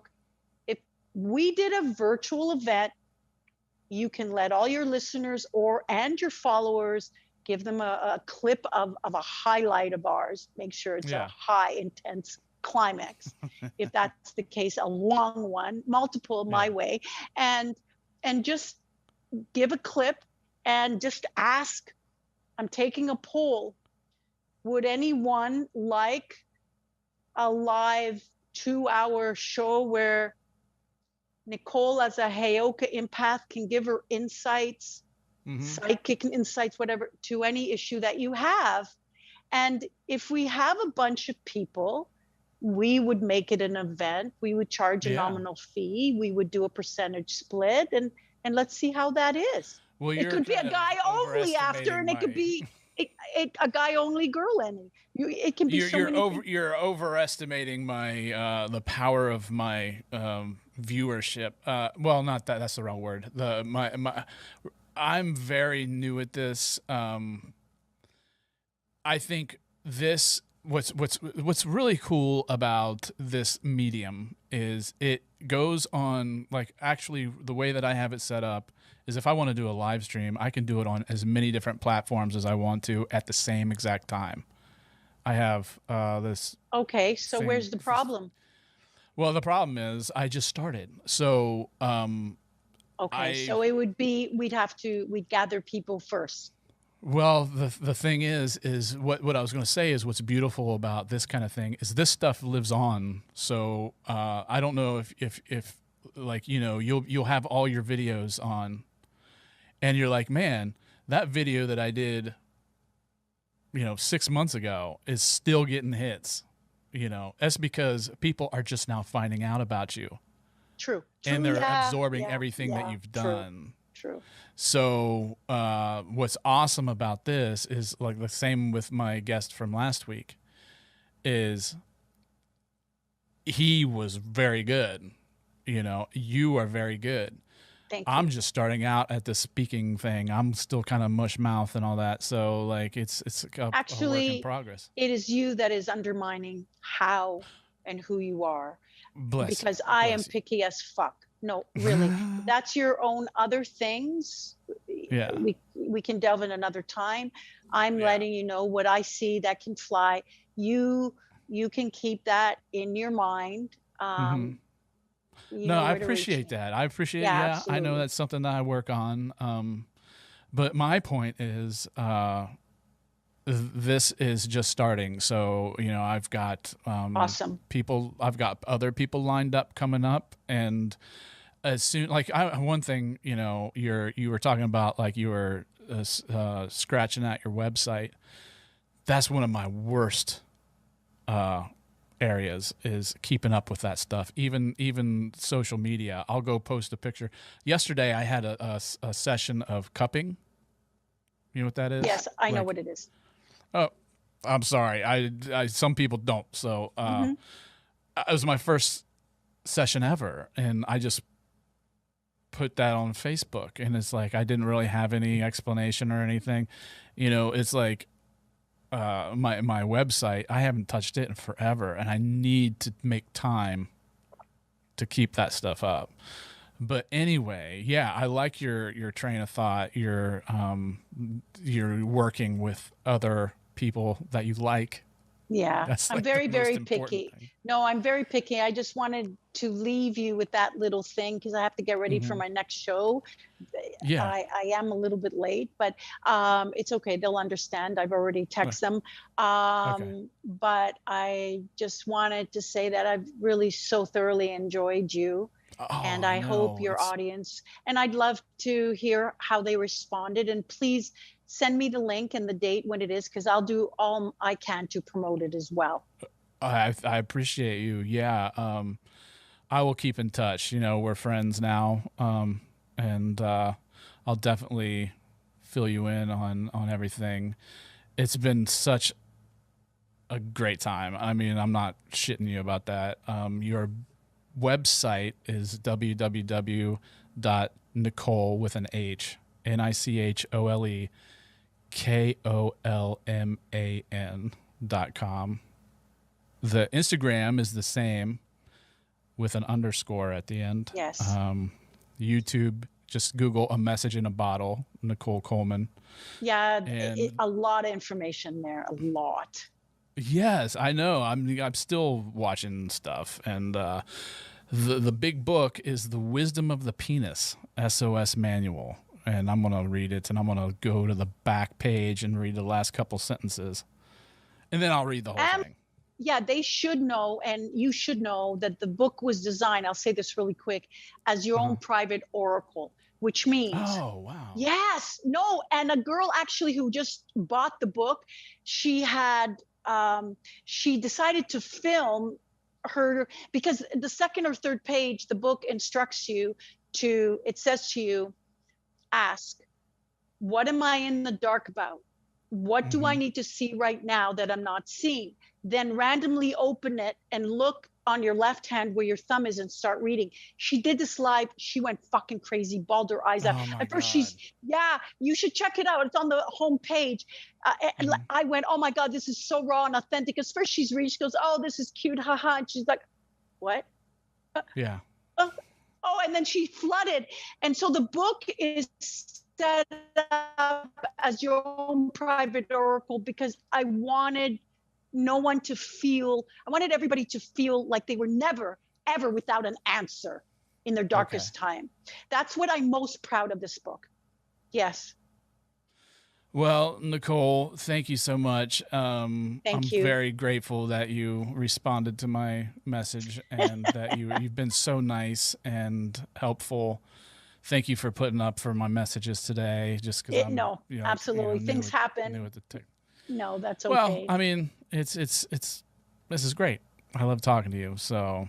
we did a virtual event, you can let all your listeners and your followers, give them a clip of a highlight of ours. Make sure it's a high intense climax. If that's the case, a long one, multiple my way, and just give a clip and just ask. I'm taking a poll. Would anyone like a live 2-hour show where Nichole, as a Heyoka empath, can give her insights, psychic insights, whatever, to any issue that you have? And if we have a bunch of people, we would make it an event. We would charge a nominal fee. We would do a percentage split, and let's see how that is. Well, it could be a guy only after, and it could be a guy only girl ending. It can be you're overestimating my the power of my viewership. Well, not that. That's the wrong word. I'm very new at this. I think this. What's really cool about this medium is it goes on, like, actually the way that I have it set up is if I want to do a live stream, I can do it on as many different platforms as I want to at the same exact time. I have this. Okay, so where's the problem? Well, the problem is I just started. So okay, so it would be we'd gather people first. Well, the thing is what I was going to say is what's beautiful about this kind of thing is this stuff lives on. So I don't know if like, you know, you'll have all your videos on, and you're like, man, that video that I did, you know, 6 months ago is still getting hits. You know, that's because people are just now finding out about you. True. And they're absorbing everything that you've done. True. So what's awesome about this is, like the same with my guest from last week, is he was very good. You know, you are very good. Thank you. I'm just starting out at the speaking thing. I'm still kind of mush mouth and all that. So like it's actually a work in progress. It is you that is undermining how and who you are. Because I am picky as fuck. No, really. That's your own other things. Yeah. We can delve in another time. I'm letting you know what I see that can fly. You can keep that in your mind. No, I appreciate that. I appreciate I know that's something that I work on. But my point is this is just starting. So, you know, I've got awesome people. I've got other people lined up coming up, and as soon, like, one thing, you know, you were talking about, like, you were scratching at your website. That's one of my worst areas, is keeping up with that stuff. Even social media. I'll go post a picture. Yesterday, I had a session of cupping. You know what that is? Yes, I know what it is. Oh, I'm sorry. I some people don't. So it was my first session ever, and I just put that on Facebook, and it's like I didn't really have any explanation or anything. You know, it's like my website. I haven't touched it in forever, and I need to make time to keep that stuff up. But anyway, yeah, I like your train of thought. You're working with other people that you like, Yeah, That's I'm like very, the most very important picky. thing. No, I'm very picky. I just wanted to leave you with that little thing because I have to get ready for Hmm. my next show. Yeah. I am a little bit late, but it's okay. They'll understand. I've already Uh, texted them. Okay. But I just wanted to say that I've really so thoroughly enjoyed you. Oh, And I I hope know. your audience, and I'd love to hear how they responded. And please send me the link and the date when it is, because I'll do all I can to promote it as well. I appreciate you. Yeah. I will keep in touch. You know, we're friends now. And I'll definitely fill you in on everything. It's been such a great time. I mean, I'm not shitting you about that. Your website is www.Nichole with an H, NicholeKolman.com. The Instagram is the same with an underscore at the end. Yes. YouTube, just Google a message in a bottle, Nichole Kolman. Yeah, And a lot of information there, a lot. yes, I know. I'm still watching stuff, and the big book is The Wisdom of the Penis, SOS Manual, and I'm gonna read it, and I'm gonna go to the back page and read the last couple sentences, and then I'll read the whole thing. Yeah, they should know, and you should know that the book was designed, I'll say this really quick, as your own private oracle, which means, Oh, wow. yes, no, and a girl actually who just bought the book, she had, she decided to film her, because the second or third page, the book instructs you to, it says to you, ask, what am I in the dark about? What do I need to see right now that I'm not seeing? Then randomly open it and look on your left hand where your thumb is and start reading. She did this live. She went fucking crazy, bawled her eyes out. Oh my At first, God. yeah, you should check it out. It's on the home page. I went, oh my God, this is so raw and authentic. Because first she's reading, she goes, oh, this is cute, haha. And she's like, what? Yeah. Oh, and then she flooded. And so the book is set up as your own private oracle because I wanted no one to feel, I wanted everybody to feel like they were never, ever without an answer in their darkest time. That's what I'm most proud of this book. Yes. Well, Nichole, thank you so much. Thank I'm you. very grateful that you responded to my message and that you've been so nice and helpful. Thank you for putting up for my messages today. Just because I'm, no, you know, absolutely, things happen. No, that's okay. Well, I mean, it's this is great. I love talking to you. So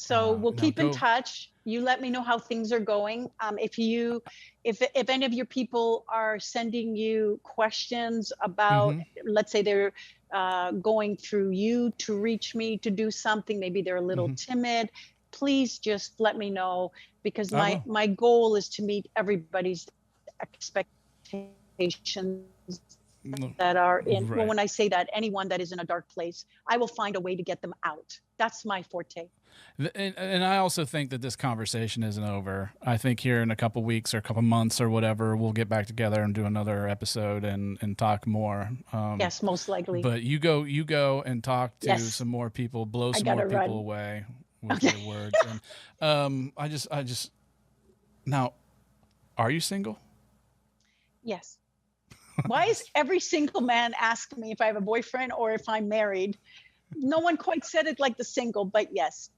we'll keep in touch. You let me know how things are going. If any of your people are sending you questions about, let's say they're going through you to reach me to do something, maybe they're a little timid, please just let me know, because my goal is to meet everybody's expectations that are in, well, when I say that, anyone that is in a dark place, I will find a way to get them out. That's my forte. And I also think that this conversation isn't over. I think here in a couple weeks or a couple months or whatever, we'll get back together and do another episode and talk more. Yes, most likely. But you go and talk to some more people, blow some more people away with your words. And I just now, are you single? Yes. Why is every single man asking me if I have a boyfriend or if I'm married? No one quite said it like the single, but yes.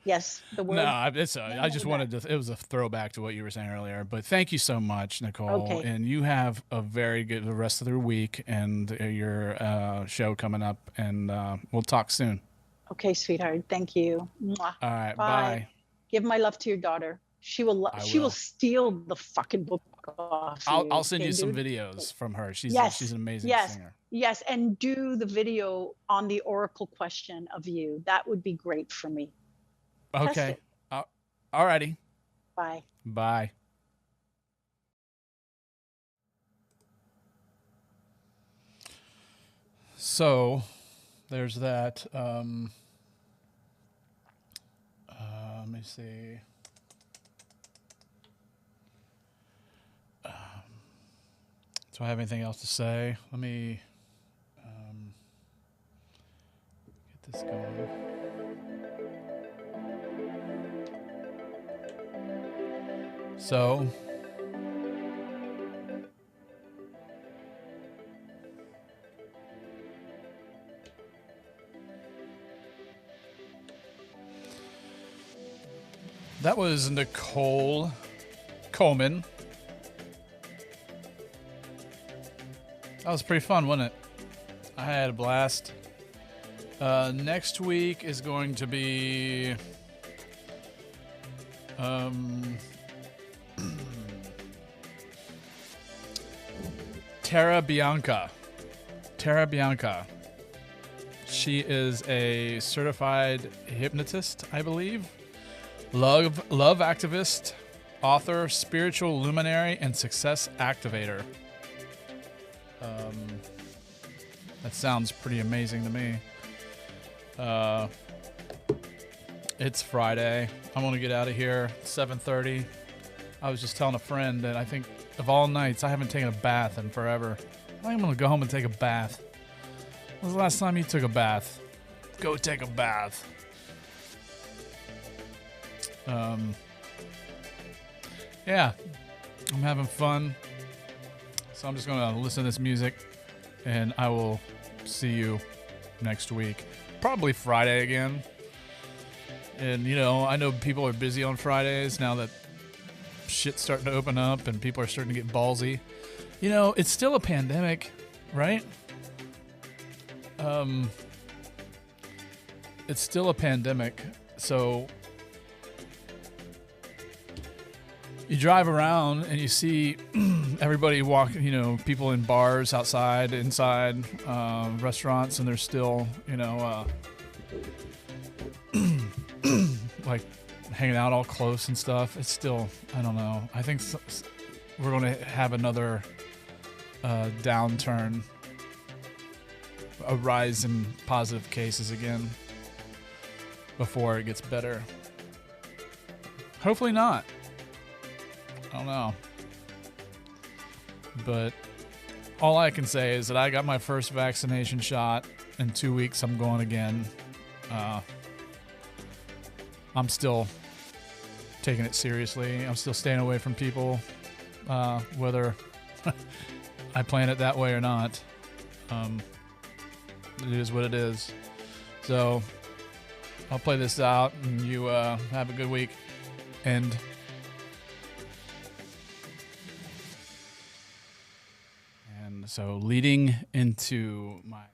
Yes, the word. No, I just wanted to, it was a throwback to what you were saying earlier. But thank you so much, Nichole. Okay. And you have a very good the rest of the week and your show coming up. And we'll talk soon. Okay, sweetheart. Thank you. Mwah. All right. Bye. Give my love to your daughter. She will steal the fucking book off you. I'll send you some videos from her. She's an amazing singer. Yes, and do the video on the oracle question of you. That would be great for me. Okay. All righty. Bye. Bye. So there's that. Let me see. Do I have anything else to say? Let me. So that was Nichole Kolman. That was pretty fun, wasn't it? I had a blast. Next week is going to be Tara Bianca. Tara Bianca. She is a certified hypnotist, I believe. Love activist, author, spiritual luminary, and success activator. That sounds pretty amazing to me. It's Friday. I'm gonna get out of here. It's 7:30. I was just telling a friend that I think of all nights I haven't taken a bath in forever. I think I'm gonna go home and take a bath. When was the last time you took a bath? Go take a bath. Yeah, I'm having fun. So I'm just gonna listen to this music, and I will see you next week. Probably Friday again. And you know, I know people are busy on Fridays now that shit's starting to open up and people are starting to get ballsy. You know, it's still a pandemic, right? It's still a pandemic, so you drive around and you see everybody walking, you know, people in bars, outside, inside, restaurants, and they're still, you know, like hanging out all close and stuff. It's still, I don't know. I think we're going to have another downturn, a rise in positive cases again before it gets better. Hopefully not. I don't know. But all I can say is that I got my first vaccination shot. In 2 weeks, I'm going again. I'm still taking it seriously. I'm still staying away from people, whether I plan it that way or not. It is what it is. So I'll play this out, and you have a good week. And so leading into my